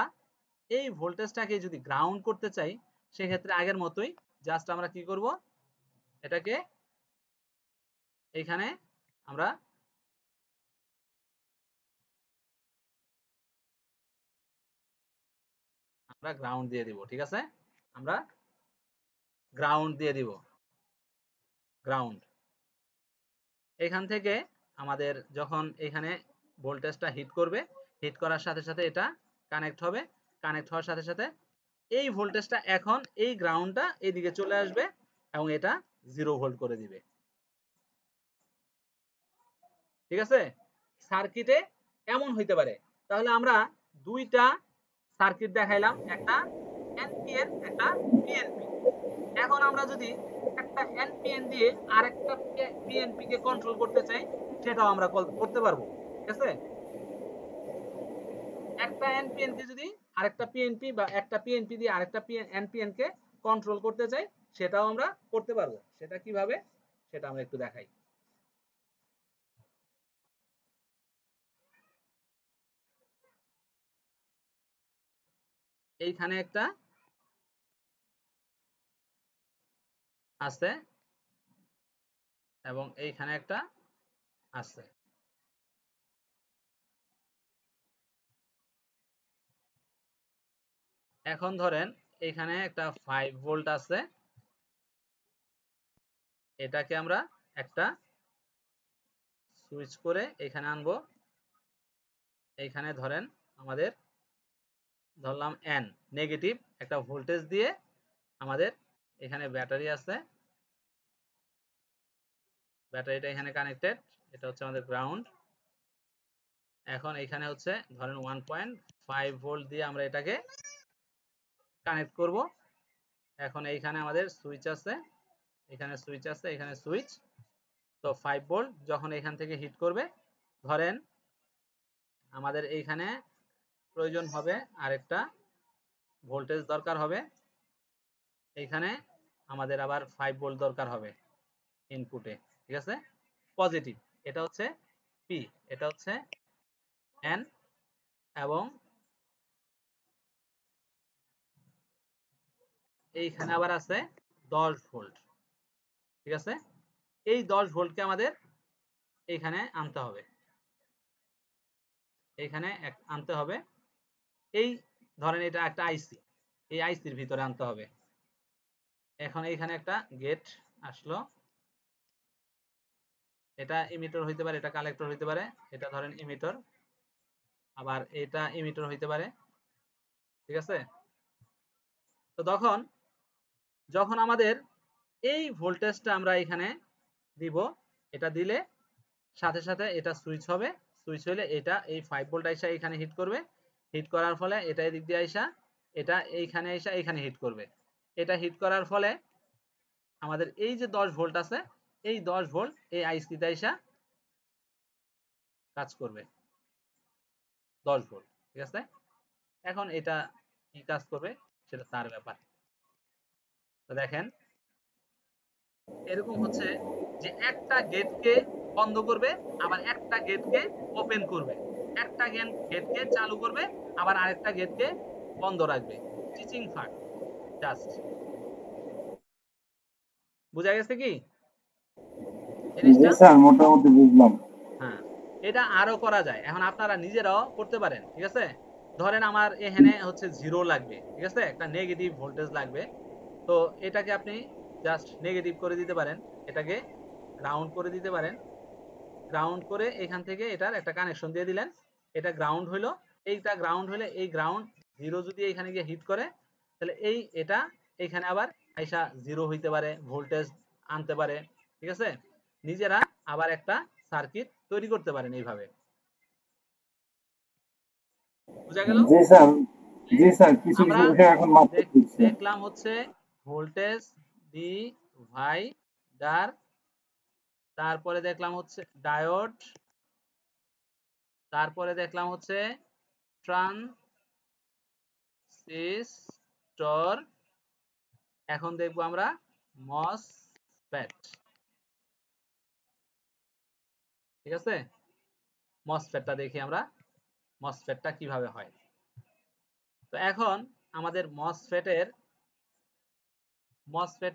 এই ভোল্টেজটাকে যদি গ্রাউন্ড করতে চাই, সেক্ষেত্রে আগের মতোই জাস্ট আমরা কি করব, এটাকে এইখানে আমরা গ্রাউন্ড দিয়ে দিব, ঠিক আছে। আমরা গ্রাউন্ড দিয়ে দিব, গ্রাউন্ড। এখান থেকে আমাদের যখন এখানে ভোল্টেজটা হিট করবে, হিট করার সাথে সাথে এটা কানেক্ট হবে, কানেক্ট হওয়ার সাথে সাথে এই ভোল্টেজটা এখন এই গ্রাউন্ডটা এদিকে চলে আসবে, এবং এটা 0 ভোল্ট করে দিবে, ঠিক আছে। সার্কিটে এমন হইতে পারে। তাহলে আমরা দুইটা সার্কিট দেখাইলাম, একটা এনপিএন, একটা পিএনপি। এখন আমরা যদি একটা এনপিএন দিয়ে আরেকটা পিএনপি কে কন্ট্রোল করতে চাই, সেটাও আমরা করতে পারবো, ঠিক আছে। একটা এনপিএন কে যদি আরেকটা পিএনপি, বা একটা পিএনপি দিয়ে আরেকটা এনপিএন কে কন্ট্রোল করতে চাই, সেটাও আমরা করতে পারবো। সেটা কিভাবে, সেটা আমরা একটু দেখাই। এইখানে একটা আছে, এবং এইখানে একটা আছে। এখন ধরেন এখানে একটা 5 ভোল্ট আছে, এটাকে আমরা একটা সুইচ করে এখানে আনবো। এইখানে ধরেন আমাদের ধরলাম এন নেগেটিভ একটা ভোল্টেজ দিয়ে আমাদের এখানে ব্যাটারি আছে, ব্যাটারিটা এখানে কানেক্টেড, এটা হচ্ছে আমাদের গ্রাউন্ড। এখন এখানে হচ্ছে ধরেন 1.5 ভোল্ট দিয়ে আমরা এটাকে কানেক্ট করব। এখন এইখানে আমাদের সুইচ আছে, এখানে সুইচ আছে, এখানে সুইচ। তো 5 ভোল্ট যখন এখান থেকে হিট করবে, ধরেন আমাদের এইখানে প্রয়োজন হবে আরেকটা ভোল্টেজ দরকার হবে, এইখানে আমাদের আবার 5 ভোল্ট দরকার হবে ইনপুটে, ঠিক আছে, পজিটিভ। এটা হচ্ছে পি, এটা হচ্ছে এন, এবং এইখানে আবার আছে 10 ভোল্ট, ঠিক আছে। এই 10 ভোল্টকে আমাদের এইখানে আনতে হবে, এইখানে আনতে হবে। এই ধরেন এটা একটা আইসি, এই আইসির ভিতরে আনতে হবে। এখন এইখানে একটা গেট আসলো, এটা ইমিটর হইতে পারে, এটা কালেক্টর হইতে পারে, এটা ধরেন ইমিটর, আবার এটা ইমিটর হইতে পারে, ঠিক আছে। তো যখন আমাদের এই ভোল্টেজটা আমরা এখানে দিব, এটা দিলে সাথে সাথে এটা সুইচ হবে, সুইচ হলে এটা এই 5 ভোল্ট আইসা এখানে হিট করবে, হিট করার ফলে এটা এদিক দিয়ে আইসা এটা এইখানে আইসা এখানে হিট করবে, এটা হিট করার ফলে আমাদের এই যে 10 ভোল্ট আছে, এই 10 ভোল্ট এই আইসিতে আইসা কাজ করবে, 10 ভোল্ট, ঠিক আছে। এখন এটা কি কাজ করবে সেটা তার ব্যাপার। তো দেখেন এরকম হচ্ছে যে একটা গেটকে বন্ধ করবে, আবার একটা গেটকে ওপেন করবে, একটা গেটকে চালু করবে, আবার আরেকটা গেটকে বন্ধ রাখবে, সুইচিং ফাঁক। জাস্ট বুঝা গেছে কি জি জিনিসটা? স্যার, মোটামুটি বুঝলাম। হ্যাঁ, এটা আরো করা যায়, এখন আপনারা নিজেরাও করতে পারেন, ঠিক আছে। ধরেন আমার এখানে হচ্ছে 0 লাগবে, ঠিক আছে, একটা নেগেটিভ ভোল্টেজ লাগবে। তো এটাকে আপনি জাস্ট নেগেটিভ করে দিতে পারেন, এটাকে গ্রাউন্ড করে দিতে পারেন, গ্রাউন্ড করে এখান থেকে এটার একটা কানেকশন দিয়ে দিলেন, এটা গ্রাউন্ড হইলো। এইটা গ্রাউন্ড হলে এই গ্রাউন্ড 0 যদি এখানে গিয়ে হিট করে, তাহলে এটা এখানে আবার আইসা 0 হইতে পারে, ভোল্টেজ আনতে পারে, ঠিক আছে। নিজেরা আবার একটা সার্কিট তৈরি করতে পারেন এইভাবে। বুঝা গেল? জি স্যার, জি স্যার, কিছু আমরা কিছু বিষয় এখন মাথায় ঢুকছে। দেখলাম হচ্ছে ভোল্টেজ ডিভাইডার, তারপরে দেখলাম হচ্ছে ডায়োড, তারপরে দেখলাম হচ্ছে ট্রানজিস্টর, এখন দেখবো আমরা মসফেট, ঠিক আছে। মসফেটটা দেখি আমরা মসফেটটা কিভাবে হয়। তো এখন আমাদের মসফেট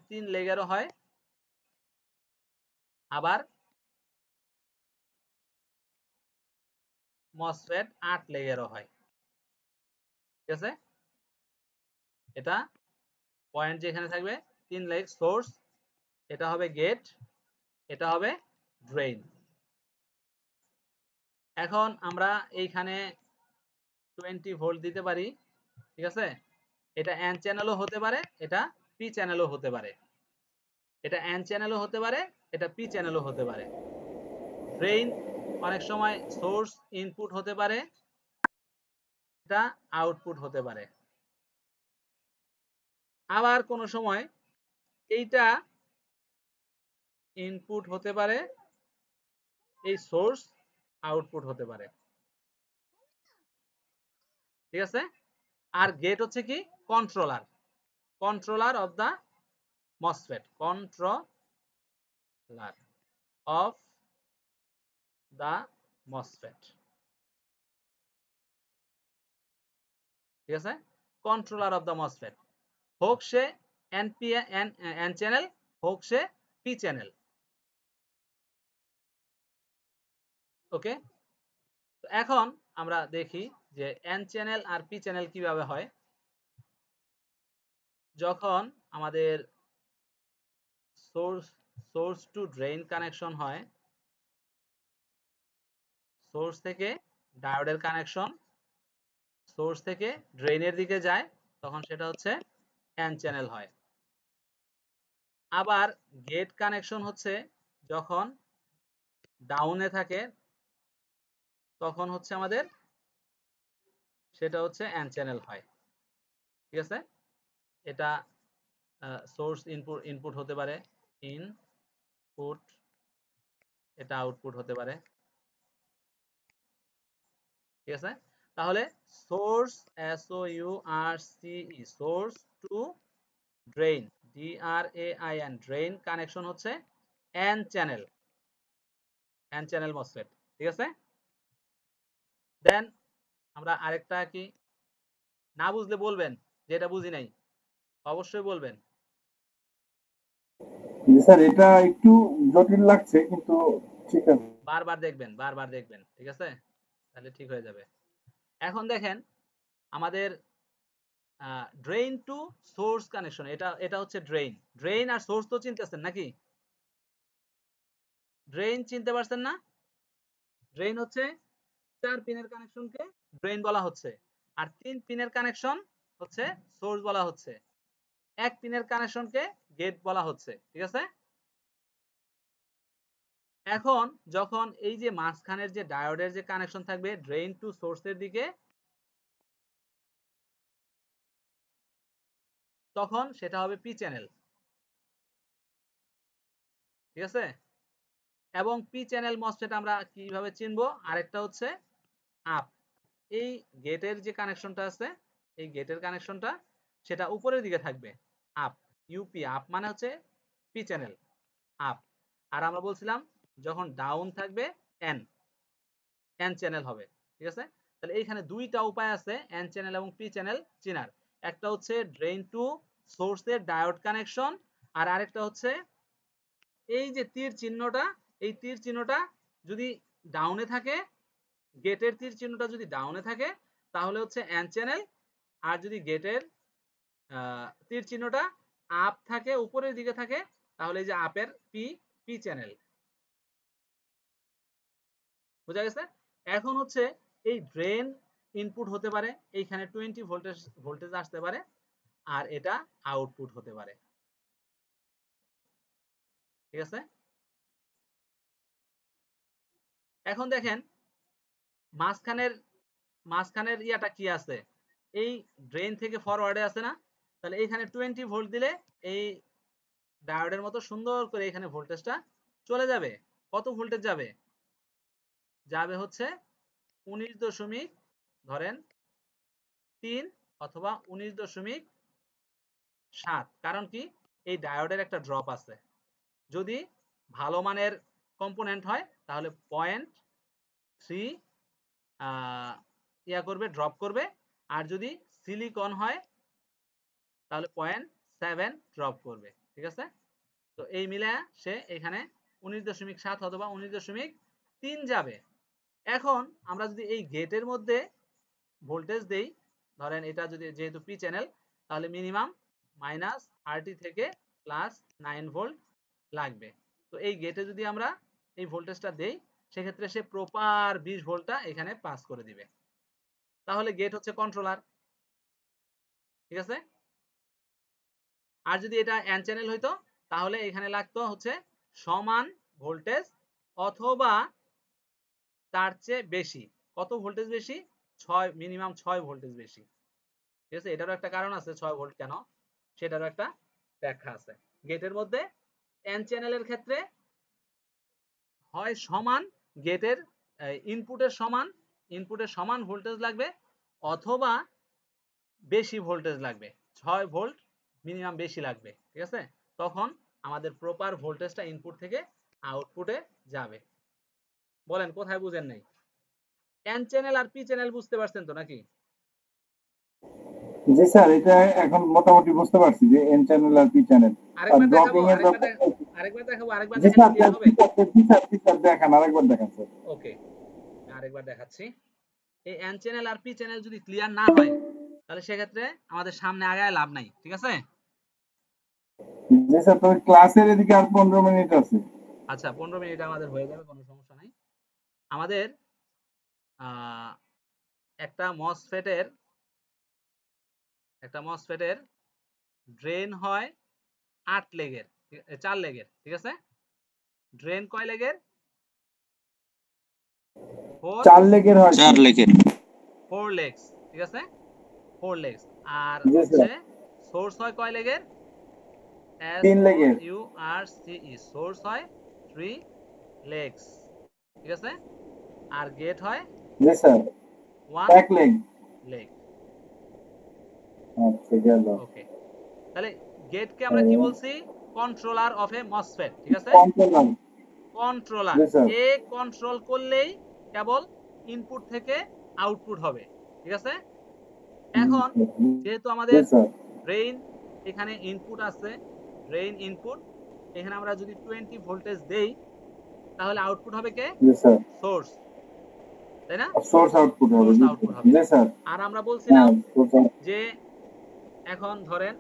3 লেগেরও হয়, আবার মসফেট 8 লেগেরও হয়, ঠিক আছে। এটা পয়েন্ট যেখানে থাকবে 3 লেগ সোর্স, এটা হবে গেট, এটা হবে ড্রেন। এখন আমরা এইখানে 20 ভোল্ট দিতে পারি, ঠিক আছে। এটা এন চ্যানেলও হতে পারে, এটা পি চ্যানেলও হতে পারে, এটা এন চ্যানেলও হতে পারে, এটা পি চ্যানেলও হতে পারে। ড্রেন অনেক সময় সোর্স ইনপুট হতে পারে, এটা আউটপুট হতে পারে, আবার কোন সময় এইটা ইনপুট হতে পারে, এই সোর্স আউটপুট হতে পারে, ঠিক আছে। আর গেট হচ্ছে কি controller, controller of the MOSFET, controller of the MOSFET, ঠিক আছে। কন্ট্রোলার অফ দা মসফেট হোক সে এন চ্যানেল, হোক সে পি চ্যানেল, ওকে। এখন আমরা দেখি যে এন চ্যানেল আর পি চ্যানেল কিভাবে হয়। যখন আমাদের সোর্স টু ড্রেন কানেকশন হয়, সোর্স থেকে ডায়োডের কানেকশন সোর্স থেকে ড্রেনের দিকে যায়, তখন সেটা হচ্ছে এন চ্যানেল হয়। আবার গেট কানেকশন হচ্ছে যখন ডাউনে থাকে, তখন হচ্ছে আমাদের সেটা হচ্ছে এন চ্যানেল হয়। ঠিক আছে, এটা সোর্স ইনপুট হতে পারে, ইনপুট, এটা আউটপুট হতে পারে। ঠিক আছে, তাহলে source SOURCE source to drain DRAIN drain connection হচ্ছে এন চ্যানেল মসফেট। ঠিক আছে, দেন আমরা আরেকটা কি, না বুঝলে বলবেন যে এটা বুঝি নাই, অবশ্যই বলবেন। জি স্যার, এটা একটু জটিল লাগছে কিন্তু ঠিক আছে। বারবার দেখবেন, ঠিক আছে, তাহলে ঠিক হয়ে যাবে। এখন দেখেন আমাদের ড্রেন টু সোর্স কানেকশন, এটা হচ্ছে ড্রেন আর সোর্স তো চিনতেছেন নাকি? ড্রেন চিনতে পারছেন না? ড্রেন হচ্ছে 4 পিনের কানেকশনকে ড্রেন বলা হচ্ছে, আর 3 পিনের কানেকশন হচ্ছে সোর্স বলা হচ্ছে, 1 পিনের কানেকশনকে গেট বলা হচ্ছে। ঠিক আছে, এখন যখন এই যে মাঝখানের যে ডায়োডের যে কানেকশন থাকবে ড্রেন টু সোর্সের দিকে, তখন সেটা হবে পি চ্যানেল। ঠিক আছে, এবং পি চ্যানেল মসফেট আমরা কিভাবে চিনবো, আরেকটা হচ্ছে আপ। এই গেটের যে কানেকশনটা আছে, এই গেটের কানেকশনটা সেটা উপরের দিকে থাকবে, আপ, ইউপি, আপ মানে হচ্ছে পি চ্যানেল, আপ। আর আমরা বলছিলাম যখন ডাউন থাকবে এন চ্যানেল হবে। ঠিক আছে, তাহলে এইখানে দুইটা উপায় আছে এন চ্যানেল এবং পি চ্যানেল চিনার। একটা হচ্ছে ড্রেন টু সোর্সের ডায়োড কানেকশন, আর আরেকটা হচ্ছে এই যে তীর চিহ্নটা, এই তীর চিহ্নটা যদি ডাউনে থাকে, গেটের তীর চিহ্নটা যদি ডাউনে থাকে তাহলে হচ্ছে এন চ্যানেল, আর যদি গেটের তীর চিহ্নটা আপ থাকে, উপরের দিকে থাকে, তাহলে এই যে আপের পি চ্যানেল। বোঝা গেছে? এখন হচ্ছে এই ড্রেন ইনপুট হতে পারে, এইখানে 20 ভোল্টেজ আসতে পারে, আর এটা আউটপুট হতে পারে। ঠিক আছে, এখন দেখেন মাঝখানের ইয়াটা কি আছে, এই ড্রেন থেকে ফরওয়ার্ডে আছে না, তাহলে এইখানে 20 ভোল্ট দিলে এই ডায়োডের মতো সুন্দর করে এখানে ভোল্টেজটা চলে যাবে। কত ভোল্টেজ যাবে? যাবে হচ্ছে 19 দশমিক ধরেন 3 অথবা 19.7। কারণ কি, এই ডায়োডের একটা ড্রপ আছে, যদি ভালো মানের কম্পোনেন্ট হয় তাহলে 0.3 ইয়া করবে, ড্রপ করবে, আর যদি সিলিকন হয় তাহলে 0.7 ড্রপ করবে। ঠিক আছে, তো এই মিলায়া সে এখানে 19.7 অথবা 19.3 যাবে। এখন আমরা যদি এই গেটের মধ্যে ভোল্টেজ দেই, ধরেন এটা যদি যেহেতু পি চ্যানেল, তাহলে মিনিমাম -30 থেকে +9 ভোল্ট লাগবে। তো এই গেটে যদি আমরা এই ভোল্টেজটা দেই, সেক্ষেত্রে সে প্রপার 20 ভোল্টটা এখানে পাস করে দিবে। তাহলে গেট হচ্ছে কন্ট্রোলার। ঠিক আছে, আর যদি এটা এন চ্যানেল হইতো তাহলে এখানে লাগতো হচ্ছে সমান ভোল্টেজ অথবা তার চেয়ে বেশি। কত ভোল্টেজ বেশি? 6, মিনিমাম 6 ভোল্টেজ বেশি। ঠিক আছে, এটারও একটা কারণ আছে 6 ভোল্ট কেন, সেটারও একটা ব্যাখ্যা আছে। গেটের মধ্যে এন চ্যানেলের ক্ষেত্রে হয় সমান গেটের ইনপুটের সমান ভোল্টেজ লাগবে, অথবা বেশি ভোল্টেজ লাগবে, 6 ভোল্ট মিনিমাম বেশি লাগবে। ঠিক আছে, তখন আমাদের প্রপার ভোল্টেজটা ইনপুট থেকে আউটপুটে যাবে। বলেন কোথায় বুঝেন নাই? এন চ্যানেল আর পি চ্যানেল বুঝতে পারছেন তো নাকি? জি স্যার, এটা এখন মোটামুটি বুঝতে পারছি যে এন চ্যানেল আর পি চ্যানেল। আর আরেকবার দেখাবো, ড্রপিং এর ব্যাপার। আরেকবার জি দেখালে স্যার, ক্লিয়ার হবে। জি স্যার, দেখান, আরেকবার দেখান স্যার। ওকে, আরেকবার দেখাচ্ছি। এই এন চ্যানেল আর পি চ্যানেল যদি ক্লিয়ার না হয় তাহলে সেক্ষেত্রে আমাদের সামনে আগায় লাভ নাই। ঠিক আছে, জি স্যার, তবে ক্লাসের এদিকে আর 15 মিনিট আছে। আচ্ছা 15 মিনিট আমাদের হয়ে যাবে, কোনো সমস্যা নাই। আমাদের একটা মসফেটের ড্রেন হয় 8 লেগের, 4 লেগের, ঠিক আছে? ড্রেন কয় লেগের? 4 লেগের হয়। 4 লেগের। 4 লেগস, ঠিক আছে? 4 লেগস। আর জি হচ্ছে স্যার, সোর্স হয় কয় লেগের? 3 লেগের। SOURCE, সোর্স হয় 3 লেগস, ঠিক আছে? আর গেট হয় জি স্যার, 1 এক লেগ। লেগ। আচ্ছা গেল। ওকে, তাহলে গেটকে আমরা কি বলছি? কন্ট্রোলার অফ এ মসফেট, ঠিক আছে? কন্ট্রোলার। কন্ট্রোলার, জি স্যার। এ কন্ট্রোল করলেই কেবল ইনপুট থেকে আউটপুট হবে, ঠিক আছে? এখন যেহেতু জি আমাদের স্যার। ড্রেইন এখানে ইনপুট আছে, ড্রেইন ইনপুট, এখানে আমরা যদি 20 ভোল্টেজ দেই তাহলে আউটপুট হবে কে? জি স্যার। সোর্স, তাই না? সোর্স আউটপুট হবে। সোর্স আউটপুট হবে। জি স্যার। আর আমরা বলছিলাম হ্যাঁ, সোর্স আউটপুট। যে এখন ধরেন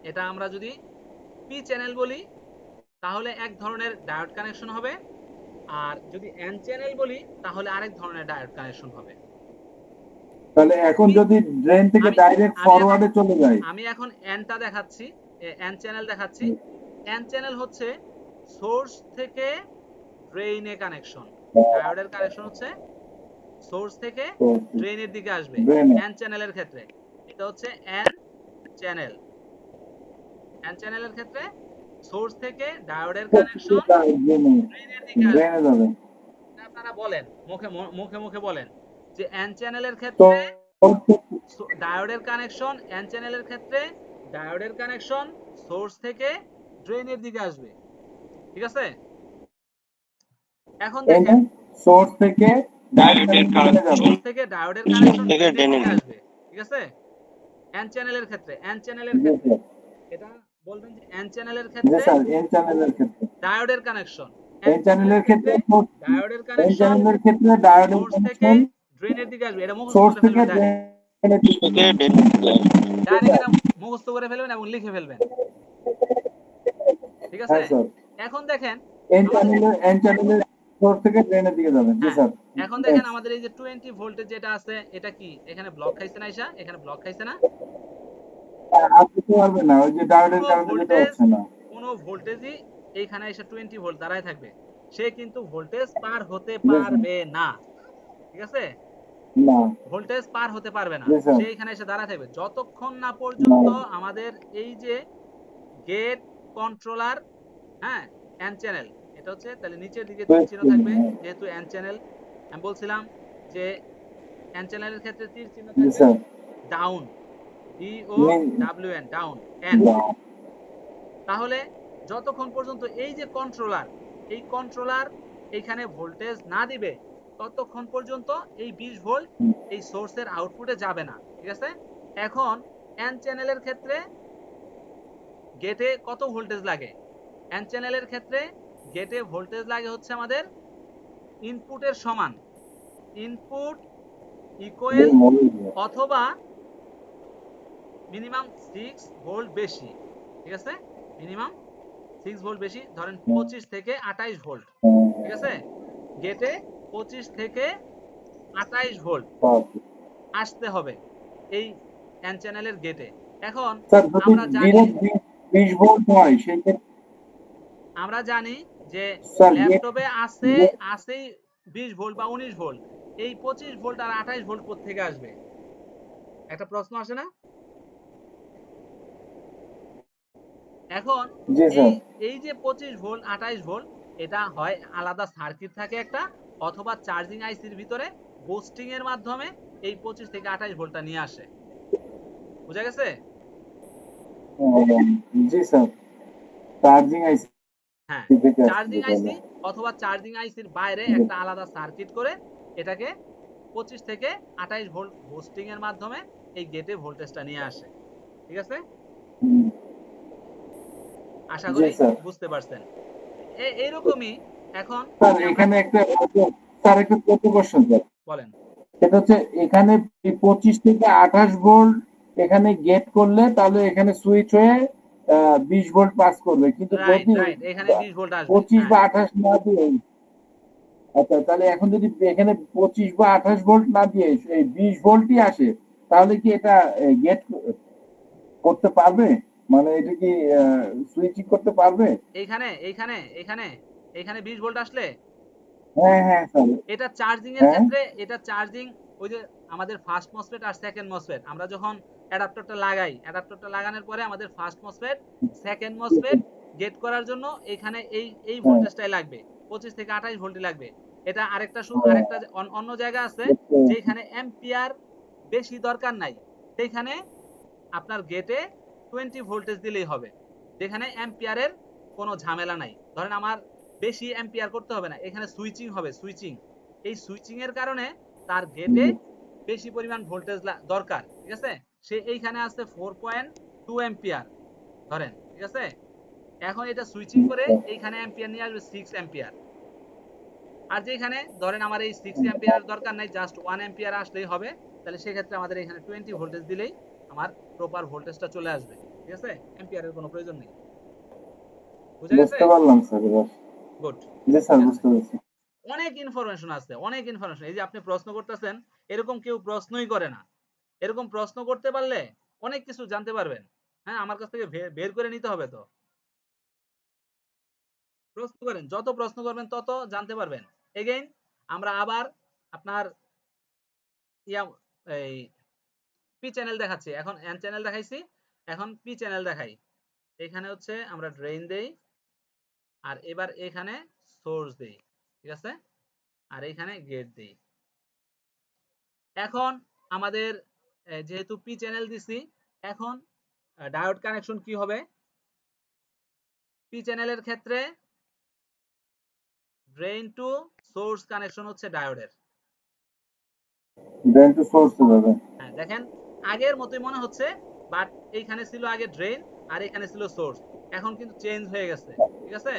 এটা আমরা যদি পি চ্যানেল বলি তাহলে এক ধরনের ডায়োড কানেকশন হবে, আর যদি এন চ্যানেল বলি তাহলে আরেক ধরনের ডায়োড কানেকশন হবে। তাহলে এখন যদি ড্রেন থেকে ডাইরেক্ট ফরওয়ার্ডে চলে যায়, আমি এখন এনটা দেখাচ্ছি, এন চ্যানেল দেখাচ্ছি। এন চ্যানেল হচ্ছে সোর্স থেকে ড্রেইনে কানেকশন, ডায়োডের কানেকশন হচ্ছে সোর্স থেকে ড্রেইনের দিকে আসবে এন চ্যানেলের ক্ষেত্রে। এটা হচ্ছে এন চ্যানেল। এন চ্যানেলের ক্ষেত্রে সোর্স থেকে ডায়োডের কানেকশন ড্রেইনের দিকে আসবে। ড্রেনে যাবে। আপনারা বলেন, মুখে মুখে মুখে বলেন যে এন চ্যানেলের ক্ষেত্রে ডায়োডের কানেকশন, এন চ্যানেলের ক্ষেত্রে ডায়োডের কানেকশন সোর্স থেকে ড্রেনের দিকে আসবে, ঠিক আছে? এখন দেখেন সোর্স থেকে ডায়োডের কানেকশন সোর্স থেকে ডায়োডের কানেকশন থেকে ড্রেনের দিকে ড্রেনের আসবে, ঠিক আছে? এন চ্যানেলের ক্ষেত্রে, এন চ্যানেলের ক্ষেত্রে এটা বলবেন যে এন চ্যানেলের জি ক্ষেত্রে স্যার, এন চ্যানেলের ক্ষেত্রে ডায়োডের কানেকশন, এন চ্যানেলের ক্ষেত্রে ডায়োডের এন কানেকশন চ্যানেলের ক্ষেত্রে ডায়োডের সোর্স থেকে কানেকশন ড্রেনের দিকে আসবে। এটা মুখস্থ সোর্স করে থেকে ফেলবেন ডাইরেক্ট, ড্রেনের দিকে। থেকে ড্রেনের। ডাইরেক্ট এটা মুখস্থ করে ফেলবেন এবং লিখে ফেলবেন, ঠিক আছে? হ্যাঁ স্যার, এখন দেখেন এন চ্যানেলের সোর্স থেকে ড্রেনের দিকে যাবে। জি স্যার। এখন দেখেন আমাদের এই যে 20 ভোল্টেজ যেটা আছে এটা কি এখানে ব্লক খাইছে না? আইসা এখানে ব্লক খাইছে না? আপনি তো পারবেন না, ওই যে ডায়োডের কারণে যেটা হচ্ছে না। কোনো ভোল্টেজই এইখানে এসে 20 ভোল্ট দাঁড়ায় থাকবে, সে কিন্তু ভোল্টেজ পার হতে জি স্যার। পারবে না, ঠিক আছে? না। ভোল্টেজ পার হতে পারবে না, জি স্যার। সে এখানে এসে দাঁড়ায় থাকবে যতক্ষণ না পর্যন্ত আমাদের এই যে গেট কন্ট্রোলার, হ্যাঁ, এন চ্যানেল, এটা হচ্ছে তাহলে নিচের দিকে তীর চিহ্ন থাকবে যেহেতু এন চ্যানেল। আমি বলছিলাম যে এন চ্যানেলের ক্ষেত্রে তীর চিহ্ন জি থাকবে sir. Down, DOWN, down N. তাহলে যতক্ষণ পর্যন্ত এই যে কন্ট্রোলার, এই কন্ট্রোলার এইখানে ভোল্টেজ না দিবে ততক্ষণ পর্যন্ত এই 20 ভোল্ট এই সোর্সের আউটপুটে যাবে না, ঠিক আছে? এখন এন চ্যানেলের ক্ষেত্রে গেটে কত ভোল্টেজ লাগে? এন চ্যানেলের ক্ষেত্রে গেটে ভোল্টেজ লাগে হচ্ছে আমাদের ইনপুটের সমান, ইনপুট ইকুয়াল অথবা মিনিমাম 6 ভোল্ট বেশি, ঠিক আছে? মিনিমাম 6 ভোল্ট বেশি, ধরেন 25 থেকে 28 ভোল্ট, ঠিক আছে? গেটে 25 থেকে 28 ভোল্ট আসতে হবে এই এন চ্যানেলের গেটে। এখন আমরা জানি 20 ভোল্ট হয় সেই ক্ষেত্রে আমরা জানি যে স্যার ল্যাপটপে আছে 20 ভোল্ট বা 19 ভোল্ট, এই 25 ভোল্ট আর 28 ভোল্ট কোথা থেকে আসবে? একটা প্রশ্ন আসে না? এখন জি স্যার। এই যে 25 ভোল্ট 28 ভোল্ট এটা হয় আলাদা সার্কিট থাকে একটা, অথবা চার্জিং আইসির ভিতরে বুস্টিং এর মাধ্যমে এই 25 থেকে 28 ভোল্টটা নিয়ে আসে, বুঝা গেছে? জি স্যার, চার্জিং আইসি। হ্যাঁ, চার্জিং আইসি অথবা চার্জিং আইসির বাইরে একটা আলাদা সার্কিট করে এটাকে 25 থেকে 28 ভোল্ট বুস্টিং এর মাধ্যমে এই গেটে ভোল্টেজটা নিয়ে আসে, ঠিক আছে? আশা করি বুঝতে পারছেন। এইরকমই এখন স্যার এখানে একটা ছোট কোশ্চেন স্যার বলেন। সেটা হচ্ছে এখানে 25 থেকে 28 ভোল্ট এখানে গেট করলে তাহলে এখানে সুইচ হয়ে 20 ভোল্ট পাস করবে, কিন্তু রাইট যদি রাইট, এখানে 20 ভোল্ট আসবে। 25 হ্যাঁ বা 28 না দিয়ে, আচ্ছা তাহলে এখন যদি এখানে 25 বা 28 ভোল্ট না দিয়ে এই 20 ভোল্টই আসে, তাহলে কি এটা গেট করতে পারবে? মানে এটা কি সুইচিং করতে পারবে? এইখানে এইখানে এখানে এখানে 20 ভোল্ট আসলে হ্যাঁ হ্যাঁ স্যার। এটা চার্জিং এর হ্যাঁ ক্ষেত্রে, এটা চার্জিং ওই যে আমাদের ফার্স্ট মসফেট আর সেকেন্ড মসফেট, আমরা যখন অ্যাডাপ্টারটা লাগাই, অ্যাডাপ্টারটা লাগানোর পরে আমাদের first MOSFET second MOSFET gate করার জন্য এখানে এই হ্যাঁ ভোল্টেজটাই লাগবে, 25 থেকে 28 ভোল্টই লাগবে। এটা আরেকটা হ্যাঁ, আরেকটা অন্য জায়গা আছে বুঝতে পেরেছি। যেখানে অ্যাম্পিয়ার বেশি দরকার নাই, সেখানে আপনার গেটে 20 ভোল্টেজ দিলেই হবে, যেখানে অ্যাম্পিয়ারের কোনো ঝামেলা নাই। ধরেন আমার বেশি অ্যাম্পিয়ার করতে হবে না, এখানে সুইচিং হবে, সুইচিং, এই সুইচিং এর কারণে তার গেটে বেশি পরিমাণ ভোল্টেজ দরকার, ঠিক আছে। সে এইখানে আছে 4.2 অ্যাম্পিয়ার ধরেন, ঠিক আছে। এখন এটা সুইচিং করে এইখানে অ্যাম্পিয়ার নিয়ে আসবে 6 অ্যাম্পিয়ার। আর যেখানে ধরেন আমার এই 6 অ্যাম্পিয়ার দরকার নাই, জাস্ট 1 অ্যাম্পিয়ার আসলেই হবে, তাহলে সেক্ষেত্রে আমাদের এখানে 20 ভোল্টেজ দিলেই আমার প্রপার ভোল্টেজটা চলে আসবে, ঠিক আছে, অ্যাম্পিয়ারের কোনো প্রয়োজন নেই। বুঝা গেছে? বুঝতে পারলাম স্যার এবার। গুড। জি স্যার, ঠিক আছে, বুঝতে পেরেছি। অনেক ইনফরমেশন আছে, অনেক ইনফরমেশন। এই যে আপনি প্রশ্ন করতেছেন, এরকম কেউ প্রশ্নই করে না। এরকম প্রশ্ন করতে পারলে অনেক কিছু জানতে পারবেন। হ্যাঁ, আমার কাছ থেকে বের করে নিতে হবে তো। প্রশ্ন করেন, যত প্রশ্ন করবেন তত জানতে পারবেন। এগেইন আমরা আবার আপনার ইয়া এই পি চ্যানেল দেখাচ্ছি, এখন এন চ্যানেল দেখাইছি, এখন পি চ্যানেল দেখাই। এখানে হচ্ছে আমরা ড্রেন দেই, আর এবার এখানে সোর্স দেই, ঠিক আছে, আর এখানে গেট দেই। এখন আমাদের যেহেতু পি চ্যানেল দিছি, এখন ডায়োড কানেকশন কি হবে? পি চ্যানেলের ক্ষেত্রে ড্রেন টু সোর্স কানেকশন হচ্ছে ডায়োডের। ড্রেন টু সোর্স যাবে। হ্যাঁ দেখেন, আগের মতোই মনে হচ্ছে, বাট এইখানে ছিল আগে ড্রেন আর এখানে ছিল সোর্স, এখন কিন্তু চেঞ্জ হয়ে গেছে, ঠিক আছে।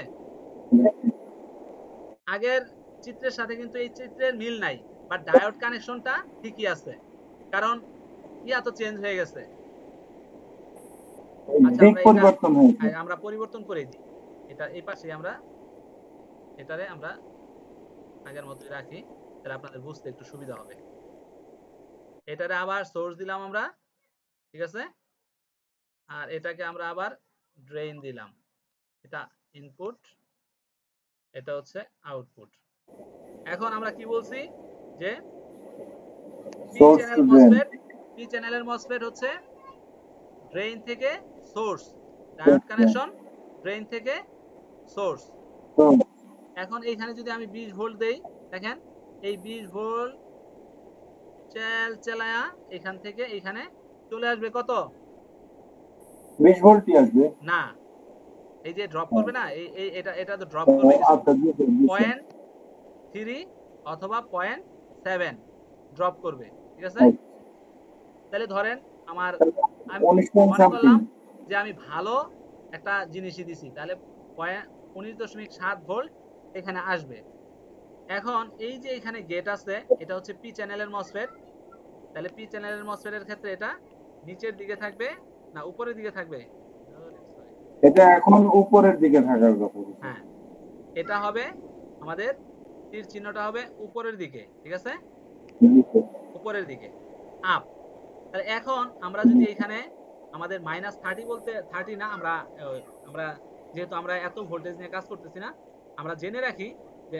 আগের চিত্রের সাথে কিন্তু এই চিত্রের মিল নাই, বাট ডায়োড কানেকশনটা ঠিকই আছে, কারণ ইয়া তো চেঞ্জ হয়ে গেছে। আচ্ছা দিক আমরা এটা পরিবর্তন হয়েছে। আমরা পরিবর্তন করে দিই, এটা এই পাশে আমরা এটারে আমরা আগের মতোই রাখি, তাহলে আপনাদের বুঝতে একটু সুবিধা হবে। এটারে আবার সোর্স দিলাম আমরা, ঠিক আছে, আর এটাকে আমরা আবার ড্রেন দিলাম। এটা ইনপুট, এটা হচ্ছে আউটপুট। এখন আমরা কি বলছি যে P source channel to drain. MOSFET, P চ্যানেলের মসফেট হচ্ছে ড্রেন থেকে সোর্স, ডায়োড কানেকশন ড্রেন থেকে সোর্স। এখন এইখানে যদি আমি 20 ভোল্ট দেই, দেখেন এই 20 ভোল্ট চেলায়া এখান থেকে এখানে চলে আসবে কত? 20 ভোল্টই আসবে। না, এই যে ড্রপ করবে না, এই এটা তো ড্রপ করবে কিছু, আচ্ছা, জি স্যার, জি স্যার। 0.3 অথবা 0.7 ড্রপ করবে, ঠিক আছে। তাহলে ধরেন আমার, আমি 19 পয়েন্ট মনে সামথিং। করলাম যে আমি ভালো একটা জিনিসই দিছি, তাহলে 19.7 ভোল্ট এখানে আসবে। এখন এই যে এখানে গেট আছে, এটা হচ্ছে পি চ্যানেলের মসফেট, তাহলে পি চ্যানেলের মসফেটের ক্ষেত্রে এটা নিচের দিকে থাকবে না উপরের দিকে থাকবে? এটা এখন উপরের দিকে থাকার কথা। হ্যাঁ, এটা হবে আমাদের তীর চিহ্নটা হবে উপরের দিকে, ঠিক আছে, জি স্যার। উপরের দিকে, আপ। তাহলে এখন আমরা যদি এখানে আমাদের -30 বলতে 30 না, আমরা আমরা যেহেতু আমরা এত ভোল্টেজ নিয়ে কাজ করতেছি না, আমরা জেনে রাখি যে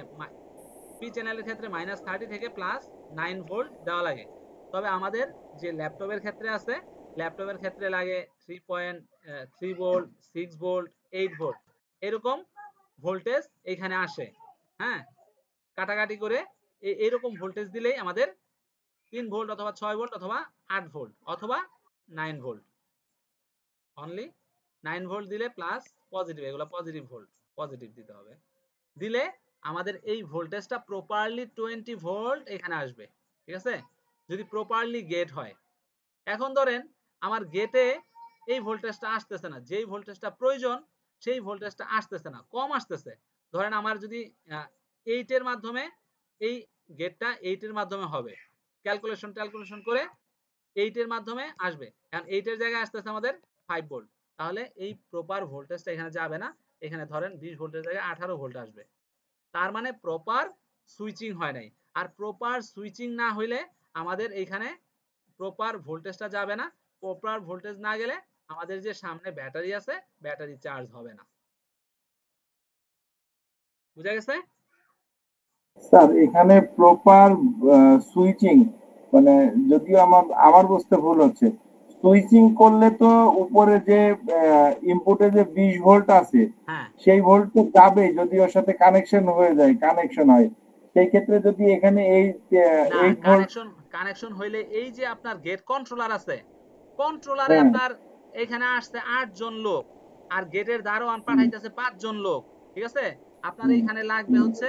পি চ্যানেলের ক্ষেত্রে -30 থেকে +9 ভোল্ট দেওয়া লাগে। তবে আমাদের যে ল্যাপটপের ক্ষেত্রে আছে, ল্যাপটপের ক্ষেত্রে লাগে 3.3 ভোল্ট, 6 ভোল্ট, 8 ভোল্ট, এরকম ভোল্টেজ এখানে আসে। হ্যাঁ, কাটাকাটি করে এইরকম ভোল্টেজ দিলেই আমাদের 3 ভোল্ট অথবা 6 ভোল্ট অথবা 8 ভোল্ট অথবা 9 ভোল্ট, অনলি 9 ভোল্ট দিলে প্লাস পজিটিভ, এগুলো পজিটিভ ভোল্ট, পজিটিভ দিতে হবে, দিলে আমাদের এই ভোল্টেজটা প্রপারলি 20 ভোল্ট এখানে আসবে, ঠিক আছে, যদি প্রপারলি গেট হয়। এখন ধরেন আমার গেটে এই ভোল্টেজটা আসতেছে না, যেই ভোল্টেজটা প্রয়োজন সেই ভোল্টেজটা আসতেছে না, কম আসতেছে। ধরেন আমার যদি 8 এর মাধ্যমে, এই গেটটা 8 এর মাধ্যমে হবে, ক্যালকুলেশন করে 8 এর মাধ্যমে আসবে, কারণ 8 এর জায়গায় আসতেছে আমাদের 5 ভোল্ট, তাহলে এই প্রপার ভোল্টেজটা এখানে যাবে না, এখানে ধরেন 20 ভোল্টের জায়গায় 18 ভোল্ট আসবে। তার মানে প্রপার সুইচিং হয় নাই। আর প্রপার সুইচিং না হইলে আমাদের এইখানে প্রপার ভোল্টেজটা যাবে না। প্রপার ভোল্টেজ না গেলে আমাদের যে সামনে ব্যাটারি আছে ব্যাটারি চার্জ হবে না। বুঝা গেছে? স্যার এখানে প্রপার সুইচিং মানে যদিও আমার বুঝতে ভুল হচ্ছে, সুইচিং করলে তো উপরে যে ইনপুটে যে 20 ভোল্ট আছে হ্যাঁ সেই ভোল্ট তো যাবে যদি ওর সাথে কানেকশন হয়ে যায়, কানেকশন হয় সেই ক্ষেত্রে যদি এখানে এই না, 8 ভোল্ট। কানেকশন হইলে এই যে আপনার গেট কন্ট্রোলার আছে, কন্ট্রোলারে হ্যাঁ আপনার এখানে আসছে 8 জন লোক আর গেটের দারোয়ান পাঠাইতেছে 5 জন লোক, ঠিক আছে? আপনার হুম, এইখানে লাগবে হুম, হচ্ছে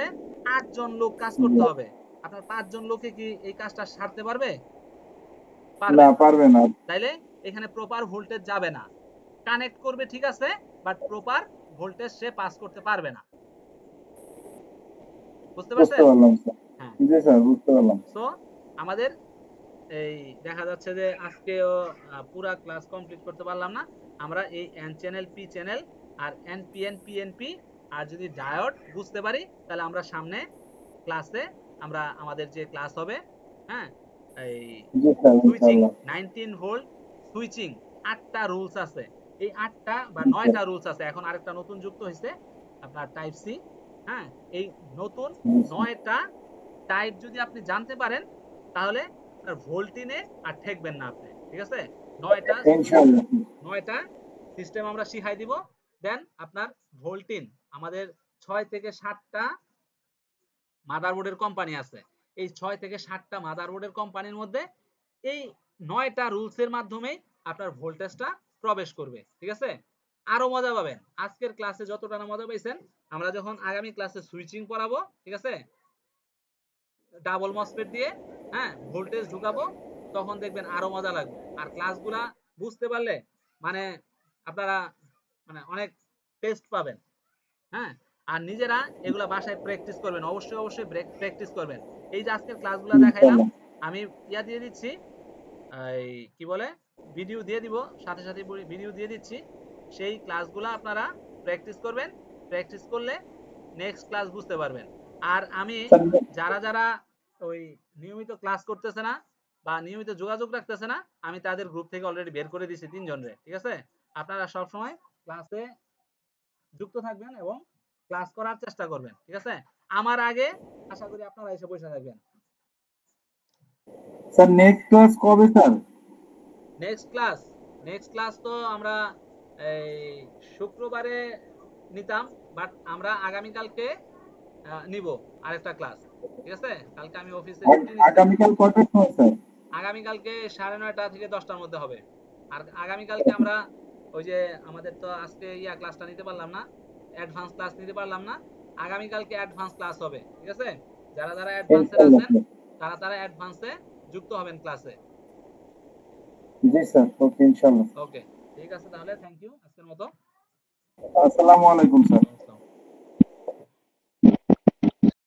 8 জন লোক কাজ করতে হুম। হবে। আপনার 5 জন লোকে কি এই কাজটা সারতে পারবে? না, পারবে না। পারবে না। তাইলে এখানে প্রপার ভোল্টেজ যাবে না। কানেক্ট করবে ঠিক আছে, but proper voltage say pass করতে পারবে না। বুঝতে বুঝতে পারছেন? পারলাম স্যার। হ্যাঁ। জি স্যার, বুঝতে পারলাম। সো আমাদের এই দেখা যাচ্ছে যে আজকেও পুরা ক্লাস কমপ্লিট করতে পারলাম না। আমরা এই এন চ্যানেল পি চ্যানেল আর এনপিএন পিএনপি আর যদি ডায়োড বুঝতে পারি তাহলে আমরা সামনে ক্লাসে আমরা আমাদের যে ক্লাস হবে, হ্যাঁ, এই জি স্যার, সুইচিং ইনশাআল্লাহ। 19 ভোল্ট সুইচিং 8টা রুলস আছে। এই 8টা বা জি স্যার, 9টা রুলস আছে, এখন আরেকটা নতুন যুক্ত হয়েছে আপনার টাইপ সি। হ্যাঁ, এই নতুন জি স্যার। 9টা টাইপ যদি আপনি জানতে পারেন তাহলে আপনার ভোল্টিনে আর ঠেকবেন না আপনি, ঠিক আছে? 9টা ইনশাআল্লাহ। 9টা সিস্টেম আমরা শিখাই দিব। দেন আপনার ভোল্টিন আমাদের 6 থেকে 7টা মাদারবোর্ডের কোম্পানি আছে। এই 6 থেকে 7টা মাদারবোর্ডের কোম্পানির মধ্যে এই 9টা রুলসের মাধ্যমেই আপনার ভোল্টেজটা প্রবেশ করবে, ঠিক আছে? আরো মজা পাবেন। আজকের ক্লাসে যতটা না মজা পাইছেন, আমরা যখন আগামী ক্লাসে সুইচিং পড়াবো, ঠিক আছে, ডাবল মসফেট দিয়ে, হ্যাঁ, ভোল্টেজ ঢুকাবো, তখন দেখবেন আরো মজা লাগবে। আর ক্লাসগুলা বুঝতে পারলে মানে আপনারা মানে অনেক টেস্ট পাবেন। হ্যাঁ, আর নিজেরা এগুলা বাসায় প্র্যাকটিস করবেন, অবশ্যই অবশ্যই প্র্যাকটিস করবেন। এই যে আজকের ক্লাসগুলা দেখাইলাম, ইনশাআল্লাহ। আমি ইয়া দিয়ে দিচ্ছি, এই কি বলে, ভিডিও দিয়ে দিব, সাথে সাথে ভিডিও দিয়ে দিচ্ছি। সেই ক্লাসগুলা আপনারা প্র্যাকটিস করবেন। প্র্যাকটিস করলে নেক্সট ক্লাস বুঝতে পারবেন। আর আমি স্যার, যারা যারা ওই নিয়মিত ক্লাস করতেছে না বা নিয়মিত যোগাযোগ রাখতেছে না, আমি তাদের গ্রুপ থেকে অলরেডি বের করে দিয়েছি 3 জনরে, ঠিক আছে? আপনারা সব সময় ক্লাসে যুক্ত থাকবেন এবং ক্লাস করার চেষ্টা করবেন, ঠিক আছে? আমার আগে আশা করি আপনারা এসে বসে থাকবেন। স্যার নেক্সট ক্লাস কবে স্যার? নেক্সট ক্লাস তো আমরা এই শুক্রবারে নিতাম, বাট আমরা আগামীকালকে নিব আরেকটা ক্লাস, ঠিক আছে? কালকে আমি অফিসে ছুটি নিচ্ছি। আগামীকাল কটার সময় স্যার? আগামীকালকে 9:30 থেকে 10টার মধ্যে হবে। আর আগামীকালকে আমরা ওই যে আমাদের তো আজকে ইয়া ক্লাসটা নিতে পারলাম না, অ্যাডভান্স ক্লাস নিতে পারলাম না। আগামীকালকে অ্যাডভান্স ক্লাস হবে, ঠিক আছে? যারা যারা অ্যাডভান্সের ইনশাআল্লাহ আছেন স্যার। তারা অ্যাডভান্সে যুক্ত হবেন ক্লাসে। জি স্যার, ওকে, ইনশাআল্লাহ। ওকে, ঠিক আছে, তাহলে থ্যাংক ইউ আজকের মতো। আসসালামু আলাইকুম স্যার। আসসালাম।